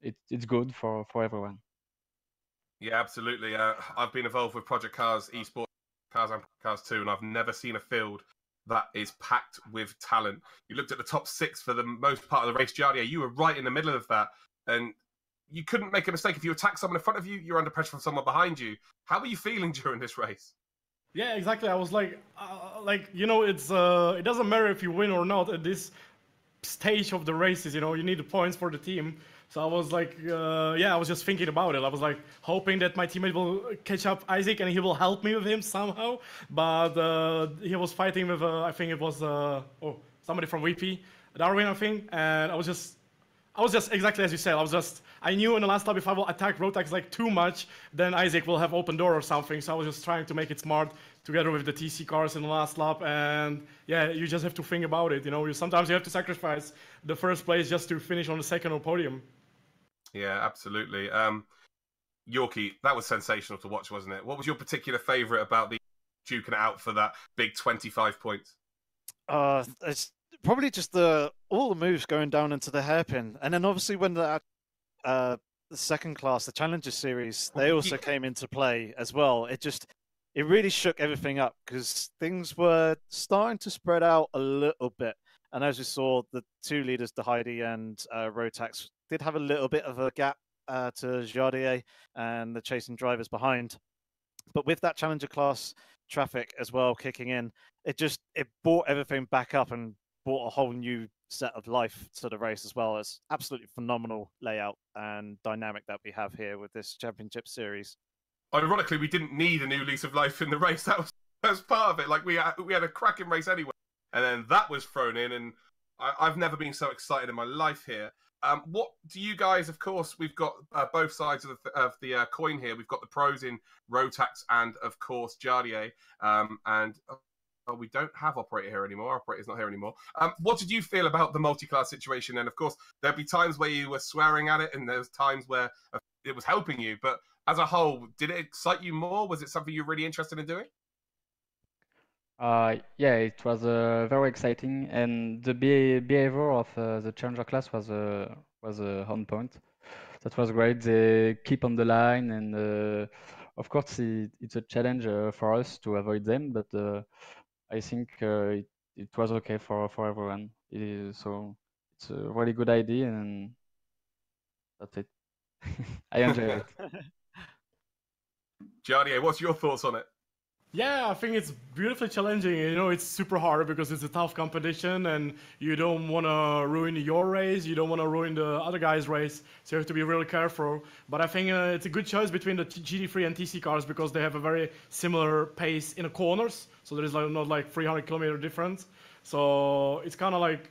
it's good for everyone. Yeah, absolutely. I've been involved with Project Cars, Esports, Cars and Cars 2, and I've never seen a field that is packed with talent. You looked at the top 6 for the most part of the race, Giardia. You were right in the middle of that, and you couldn't make a mistake. If you attack someone in front of you, you're under pressure from someone behind you. How were you feeling during this race? Yeah, exactly. I was like it's it doesn't matter if you win or not at this stage of the races. You need the points for the team. So I was like, I was just thinking about it. I was like hoping that my teammate will catch up Isaac and he will help me with him somehow. But he was fighting with, I think it was somebody from VP, Darwin, I think. And I was just exactly as you said. I knew in the last lap if I will attack Rotax like too much, then Isaac will have open door or something. So I was just trying to make it smart together with the TC cars in the last lap. And yeah, you just have to think about it. Sometimes you have to sacrifice the first place just to finish on the second or podium. Yeah, absolutely. Yorkie, that was sensational to watch, wasn't it? What was your particular favourite about the duking it out for that big 25 points? It's probably just all the moves going down into the hairpin, and then obviously when the second class, the Challenger Series, they also came into play as well. It really shook everything up because things were starting to spread out a little bit. And as we saw, the 2 leaders, Heidi and Rotax, did have a little bit of a gap to Jardier and the chasing drivers behind. But with that Challenger class traffic as well kicking in, it brought everything back up and brought a whole new set of life to the race as well. It's absolutely phenomenal layout and dynamic that we have here with this championship series. Ironically, we didn't need a new lease of life in the race. That was part of it. Like we had a cracking race anyway, and then that was thrown in, and I've never been so excited in my life here. What do you guys? Of course, we've got both sides of the coin here. We've got the pros in Rotax and, of course, Jardier. And we don't have Operator here anymore. Operator's not here anymore. What did you feel about the multi-class situation? And, of course, there'd be times where you were swearing at it, and there was times where it was helping you. But as a whole, did it excite you more? Was it something you're really interested in doing? Yeah, it was very exciting, and the behavior of the Challenger class was on point. That was great. They keep on the line, and of course it's a challenge for us to avoid them, but I think it was okay for everyone. So it's a really good idea, and that's it. I enjoy it. Jardier, what's your thoughts on it? Yeah, I think it's beautifully challenging. It's super hard because it's a tough competition and you don't want to ruin your race. You don't want to ruin the other guy's race. So you have to be really careful. But I think it's a good choice between the GT3 and TC cars because they have a very similar pace in the corners. So there is not like 300-kilometer difference. So it's kind of like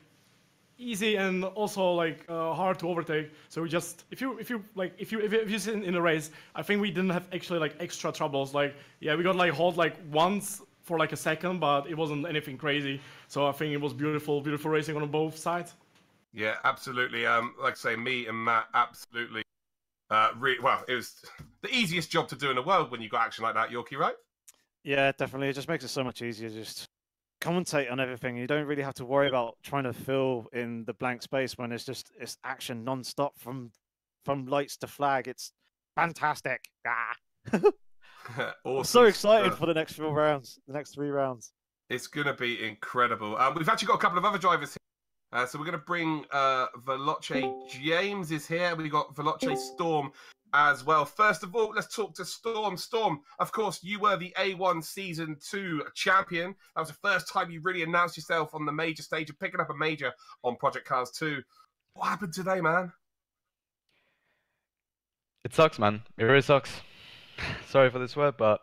easy and also like hard to overtake. So we just if you sit in a race, I think we didn't have actually like extra troubles. Like we got like hold like once for like a second, but it wasn't anything crazy. So I think it was beautiful racing on both sides. Yeah, absolutely. Like I say, me and Matt, absolutely. Well, it was the easiest job to do in the world when you got action like that, Yorkie, right? Yeah, definitely. It just makes it so much easier. Just commentate on everything. You don't really have to worry about trying to fill in the blank space when it's action non-stop from lights to flag. It's fantastic. Awesome. I'm so excited for the next 4 rounds. The next 3 rounds. It's going to be incredible. We've actually got a couple of other drivers here. So we're going to bring Veloce James is here. We've got Veloce Storm as well. First of all, let's talk to Storm. Storm, of course, you were the A1 Season 2 champion. That was the first time you really announced yourself on the major stage of picking up a major on Project Cars 2. What happened today, man? It sucks, man. It really sucks. Sorry for this word, but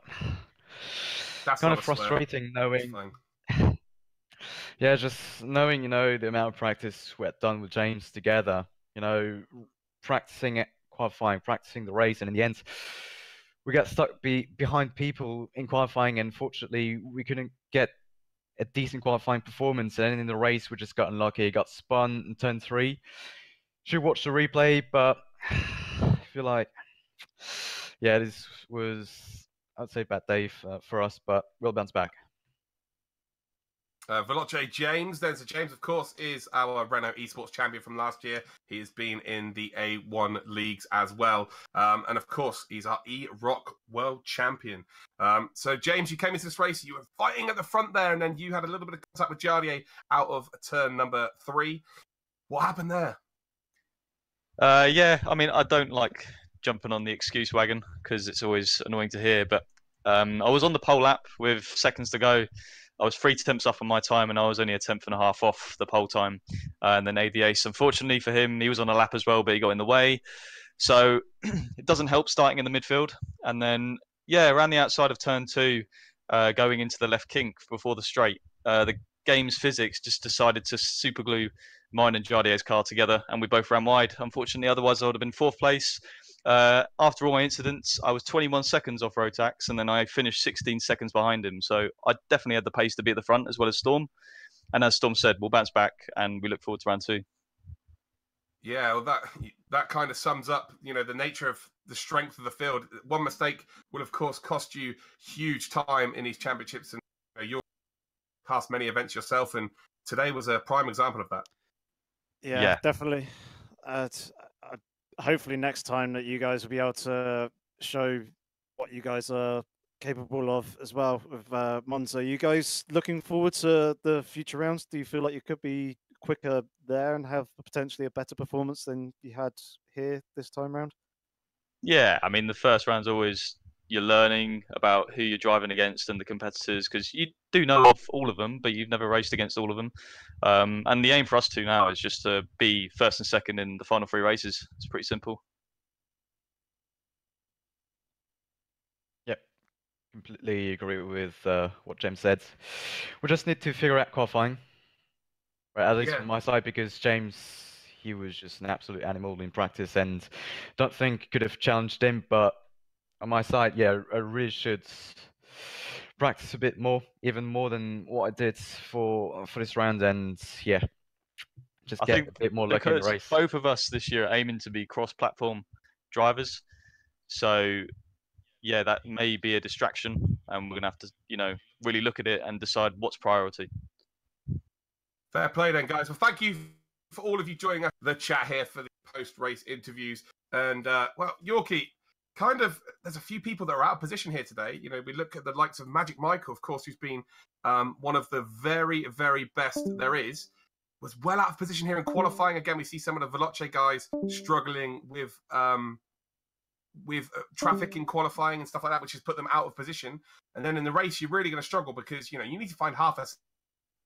That's kind of frustrating knowing. Yeah, just knowing, you know, the amount of practice we had done with James together, you know, practicing it, qualifying, practicing the race, and in the end, we got stuck behind people in qualifying, and fortunately, we couldn't get a decent qualifying performance, and then in the race, we just got unlucky, got spun in turn 3. Should watch the replay, but I feel like, yeah, this was, I'd say, bad day for us, but we'll bounce back. Veloce James, then. So James, of course, is our Renault Esports champion from last year. He has been in the A1 leagues as well. And of course, he's our E-Rock World Champion. So James, you came into this race, you were fighting at the front there, and then you had a little bit of contact with Jardier out of turn number 3. What happened there? Yeah, I mean, I don't like jumping on the excuse wagon because it's always annoying to hear, but I was on the pole lap with seconds to go. I was 3 tenths off on my time, and I was only a tenth and a half off the pole time, and then made the ace. Unfortunately for him, he was on a lap as well, but he got in the way. So it doesn't help starting in the midfield. And then, yeah, around the outside of turn 2, going into the left kink before the straight, the game's physics just decided to super glue mine and Jardier's car together, and we both ran wide. Unfortunately, otherwise I would have been 4th place. After all my incidents, I was 21 seconds off Rotax, and then I finished 16 seconds behind him. So I definitely had the pace to be at the front, as well as Storm. And as Storm said, we'll bounce back, and we look forward to round 2. Yeah, well, that kind of sums up, you know, the nature of the strength of the field. One mistake will, of course, cost you huge time in these championships, and you're past many events yourself, and today was a prime example of that. Yeah. Definitely. Hopefully next time that you guys will be able to show what you guys are capable of as well with Monza. Are you guys looking forward to the future rounds? Do you feel like you could be quicker there and have potentially a better performance than you had here this time round? Yeah, I mean, the first round's always you're learning about who you're driving against and the competitors, because you do know of all of them, but you've never raced against all of them. And the aim for us two now is just to be 1st and 2nd in the final 3 races. It's pretty simple. Yep, completely agree with what James said. We just need to figure out qualifying, right, at least on my side, because James, he was just an absolute animal in practice, and don't think could have challenged him, but on my side, yeah, I really should practice a bit more, even more than what I did for this round, and yeah, just get a bit more lucky in the race. Both of us this year are aiming to be cross-platform drivers, so yeah, that may be a distraction, and we're gonna have to, you know, really look at it and decide what's priority. Fair play then, guys. Well, thank you for all of you joining us the chat here for the post-race interviews. And well, Yorkie, kind of, there's a few people that are out of position here today. You know, we look at the likes of Magic Michael, of course, who's been one of the very, very best there is, was well out of position here in qualifying. Again, we see some of the Veloce guys struggling with traffic in qualifying and stuff like that, which has put them out of position. And then in the race, you're really going to struggle because, you know, you need to find half a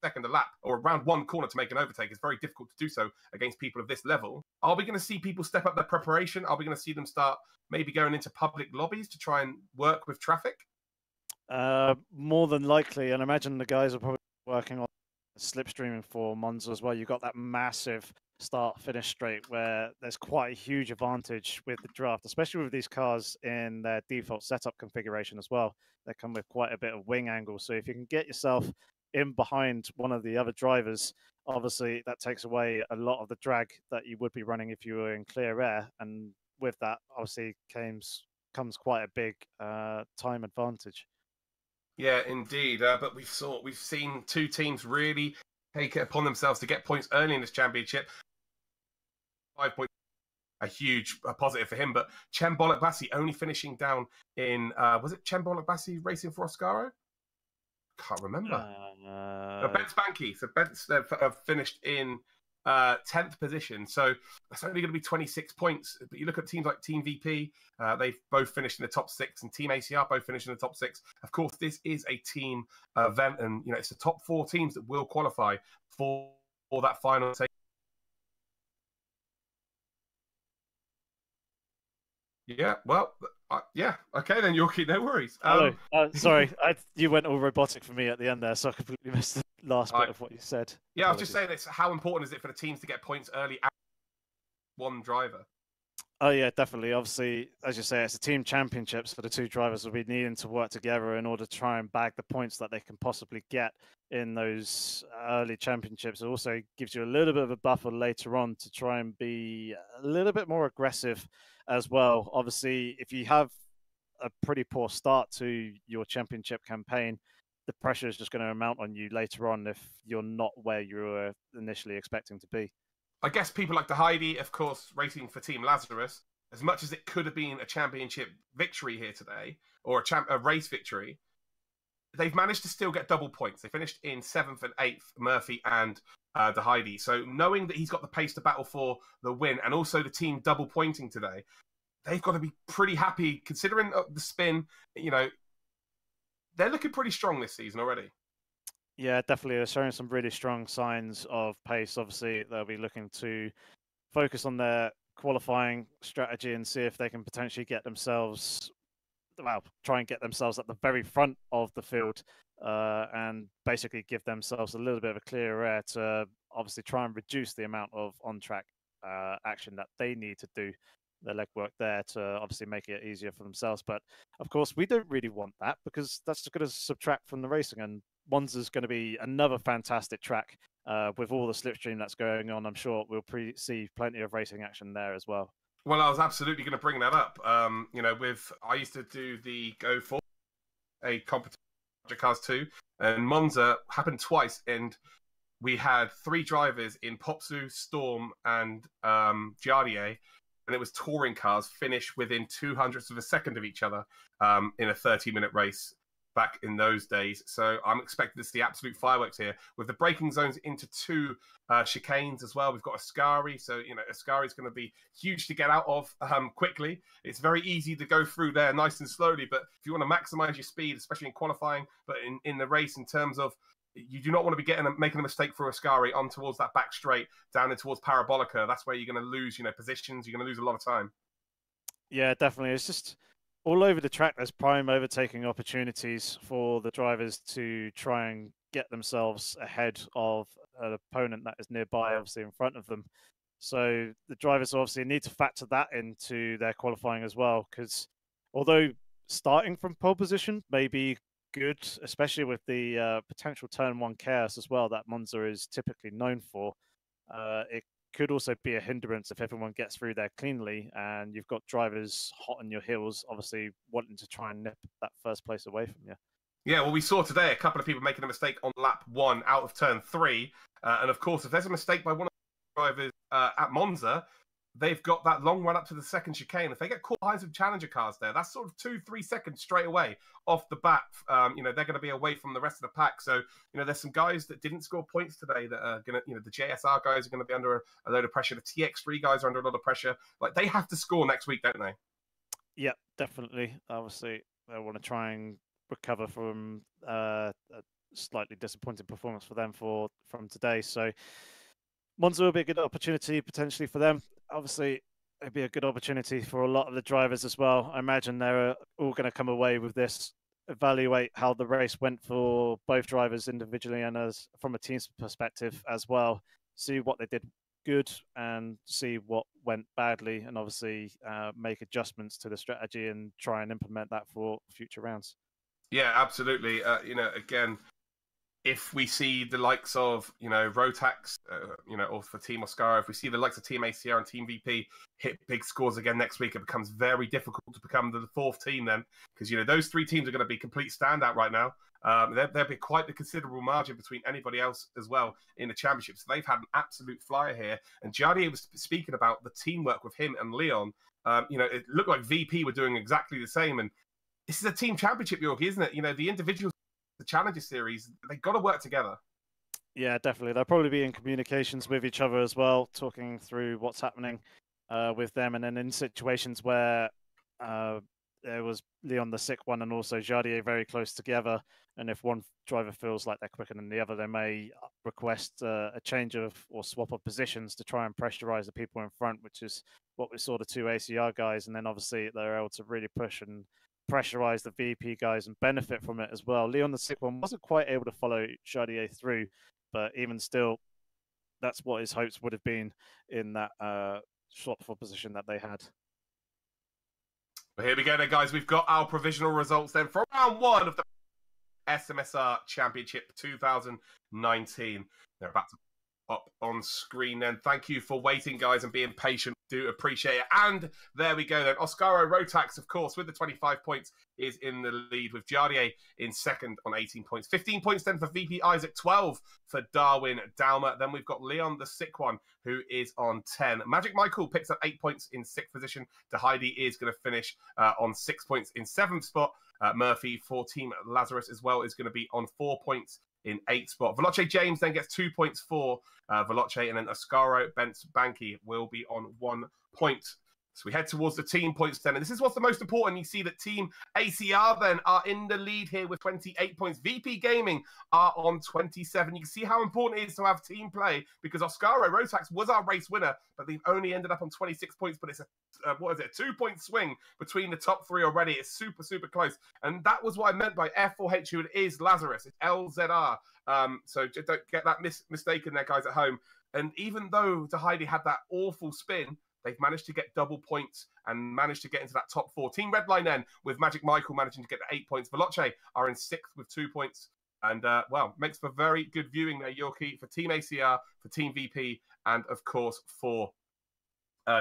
second a lap or around one corner to make an overtake. It's very difficult to do so against people of this level. Are we going to see people step up their preparation? Are we going to see them start maybe going into public lobbies to try and work with traffic? More than likely, and I imagine the guys are probably working on slipstreaming for Monza as well. You've got that massive start-finish straight where there's quite a huge advantage with the draft, especially with these cars in their default setup configuration as well. They come with quite a bit of wing angle. So if you can get yourself in behind one of the other drivers, obviously that takes away a lot of the drag that you would be running if you were in clear air. And with that, obviously comes quite a big time advantage. Yeah, indeed. But we've seen two teams really take it upon themselves to get points early in this championship. 5 points, a huge positive for him. But Cem Bolak-Bassi only finishing down in was it Cem Bolak-Bassi racing for Oscaro? Can't remember. Ben Spanky. So Ben's finished in 10th position. So that's only going to be 26 points. But you look at teams like Team VP, they've both finished in the top 6, and Team ACR both finished in the top 6. Of course, this is a team event, and it's the top 4 teams that will qualify for that final. Yeah, well, yeah, okay then, Yorkie, no worries. Sorry, you went all robotic for me at the end there, so I completely missed the last bit of what you said. Yeah, I was just saying, it's how important is it for the teams to get points early at one driver? Oh yeah, definitely. Obviously, as you say, it's a team championship, so the two drivers will be needing to work together in order to try and bag the points that they can possibly get in those early championships. It also gives you a little bit of a buffer later on to try and be a little bit more aggressive as well. Obviously, if you have a pretty poor start to your championship campaign, the pressure is just going to amount on you later on if you're not where you were initially expecting to be. I guess people like the Heidi, of course, racing for Team Lazarus, as much as it could have been a championship victory here today, or a race victory, they've managed to still get double points. They finished in 7th and 8th, Murphy and the Heidi. So knowing that he's got the pace to battle for the win, and also the team double pointing today, they've got to be pretty happy, considering the spin. They're looking pretty strong this season already. Yeah, definitely. They're showing some really strong signs of pace. Obviously, they'll be looking to focus on their qualifying strategy and see if they can potentially get themselves, try and get themselves at the very front of the field and basically give themselves a little bit of a clear air to obviously try and reduce the amount of on-track action that they need to do, the legwork there to obviously make it easier for themselves. But of course, we don't really want that because that's just going to subtract from the racing. And Monza's going to be another fantastic track with all the slipstream that's going on. I'm sure we'll see plenty of racing action there as well. Well, I was absolutely going to bring that up. I used to do the Go For, a competition, PCARS2, and Monza happened twice, and we had 3 drivers in Popsu, Storm, and Giardier, and it was touring cars finished within 0.02 of a second of each other in a 30-minute race back in those days. So I'm expecting to see absolute fireworks here with the braking zones into 2 chicanes as well. We've got Ascari, so Ascari is going to be huge to get out of quickly. It's very easy to go through there nice and slowly, but if you want to maximize your speed, especially in qualifying, but in the race, in terms of you do not want to be making a mistake through Ascari on towards that back straight down in towards Parabolica. That's where you're going to lose positions. You're going to lose a lot of time. Yeah, definitely. It's just all over the track, there's prime overtaking opportunities for the drivers to try and get themselves ahead of an opponent that is nearby, obviously in front of them. So the drivers obviously need to factor that into their qualifying as well, because although starting from pole position may be good, especially with the potential turn 1 chaos as well that Monza is typically known for, it could also be a hindrance if everyone gets through there cleanly and you've got drivers hot on your heels, obviously wanting to try and nip that first place away from you. Yeah, well, we saw today a couple of people making a mistake on lap 1 out of turn 3. And of course, if there's a mistake by one of the drivers at Monza, they've got that long run up to the second chicane. If they get caught behind some challenger cars there, that's sort of 2-3 seconds straight away off the bat. They're going to be away from the rest of the pack. So, there's some guys that didn't score points today that are going to, the JSR guys are going to be under a load of pressure. The TX3 guys are under a lot of pressure. Like, they have to score next week, don't they? Yeah, definitely. Obviously, they want to try and recover from a slightly disappointing performance for them from today. So Monza will be a good opportunity potentially for them. Obviously, it'd be a good opportunity for a lot of the drivers as well. I imagine they're all going to come away with this, evaluate how the race went for both drivers individually and as from a team's perspective as well. See what they did good and see what went badly, and obviously make adjustments to the strategy and try and implement that for future rounds. Yeah, absolutely. Again, if we see the likes of, Rotax, or for Team Oscaro, if we see the likes of Team ACR and Team VP hit big scores again next week, it becomes very difficult to become the fourth team then, because, those three teams are going to be complete standout right now. There'll be quite a considerable margin between anybody else as well in the championship. So they've had an absolute flyer here. And Jardier was speaking about the teamwork with him and Leon. It looked like VP were doing exactly the same. And this is a team championship, Yorkie, isn't it? The individuals, the Challenger Series, they've got to work together. Yeah, definitely. They'll probably be in communications with each other as well, talking through what's happening with them. And then in situations where there was Leon the sick one and also Jardier very close together, and if one driver feels like they're quicker than the other, they may request a change of or swap of positions to try and pressurize the people in front, which is what we saw the two ACR guys, and then obviously they're able to really push and pressurize the VP guys and benefit from it as well. Leon the sick one wasn't quite able to follow Jardier through, but even still, that's what his hopes would have been in that swap for position that they had. But here we go then, guys. We've got our provisional results then for round one of the SMS-R Championship 2019. They're about to up on screen then. Thank you for waiting, guys, and being patient. Do appreciate it. And there we go then. Oscaro Rotax, of course, with the 25 points, is in the lead, with Jardier in second on 18 points. 15 points then for VP Isaac, 12 for Darwin Dalma. Then we've got Leon the sick one, who is on 10. Magic Michael picks up 8 points in 6th position. DeHeidi is going to finish on 6 points in 7th spot. Murphy for Team Lazarus as well is going to be on 4 points in 8th spot. Veloce James then gets 2 points for Veloce, and then Oscaro Bence Banky will be on 1 point. So we head towards the team points then, and this is what's the most important. You see that Team ACR then are in the lead here with 28 points. VP Gaming are on 27. You can see how important it is to have team play, because Oscaro Rotax was our race winner, but they've only ended up on 26 points, but it's a 2-point swing between the top three already. It's super, super close. And that was what I meant by F4H, who it is Lazarus. It's LZR. So just don't get that mistaken there, guys, at home. And even though DeHeidi had that awful spin, they've managed to get double points and managed to get into that top 4. Team Redline then, with Magic Michael managing to get 8 points. Veloce are in 6th with 2 points. And, well, makes for very good viewing there, Yorkie, for Team ACR, for Team VP, and, of course, for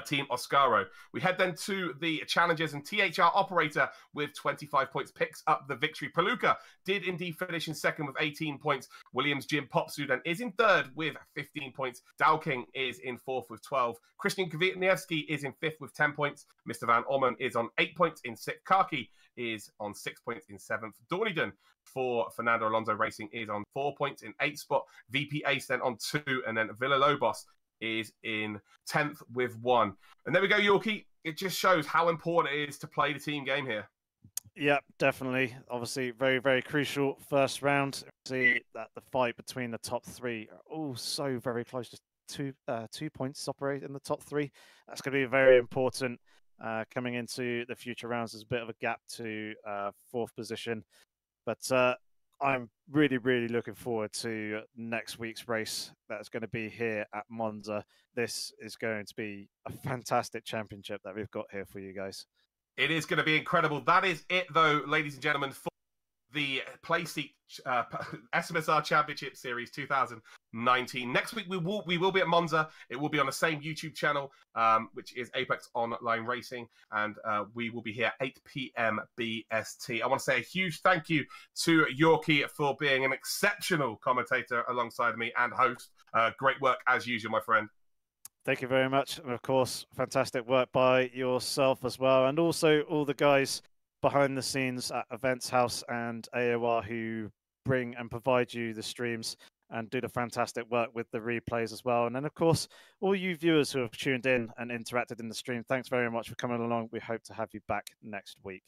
Team Oscaro. We head then to the challenges, and THR Operator with 25 points picks up the victory. Paluca did indeed finish in 2nd with 18 points. Williams Jim Popsu then is in 3rd with 15 points. Dow King is in 4th with 12. Christian Kvitniewski is in 5th with 10 points. Mr. Van Orman is on 8 points in 6th. Kaki is on 6 points in 7th. Dorneyden for Fernando Alonso Racing is on 4 points in 8th spot. VP Ace then on 2, and then Villalobos is in 10th with 1. And there we go, Yorkie. It just shows how important it is to play the team game here. Yeah, definitely. Obviously, very, very crucial first round. See that the fight between the top 3 are all so very close. Just 2 points separate in the top 3. That's going to be very important coming into the future rounds. There's a bit of a gap to 4th position. But I'm really, really looking forward to next week's race that's going to be here at Monza. This is going to be a fantastic championship that we've got here for you guys. It is going to be incredible. That is it, though, ladies and gentlemen, for the Playseat SMS-R Championship Series 2019. Next week, we will be at Monza. It will be on the same YouTube channel, which is Apex Online Racing, and we will be here 8 p.m. BST. I want to say a huge thank you to Yorkie for being an exceptional commentator alongside me and host. Great work, as usual, my friend. Thank you very much. And, of course, fantastic work by yourself as well, and also all the guys behind the scenes at Events House and AOR who bring and provide you the streams and do the fantastic work with the replays as well. And then, of course, all you viewers who have tuned in and interacted in the stream, thanks very much for coming along. We hope to have you back next week.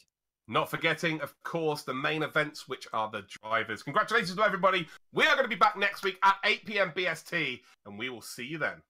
Not forgetting, of course, the main events, which are the drivers. Congratulations to everybody. We are going to be back next week at 8 p.m. BST, and we will see you then.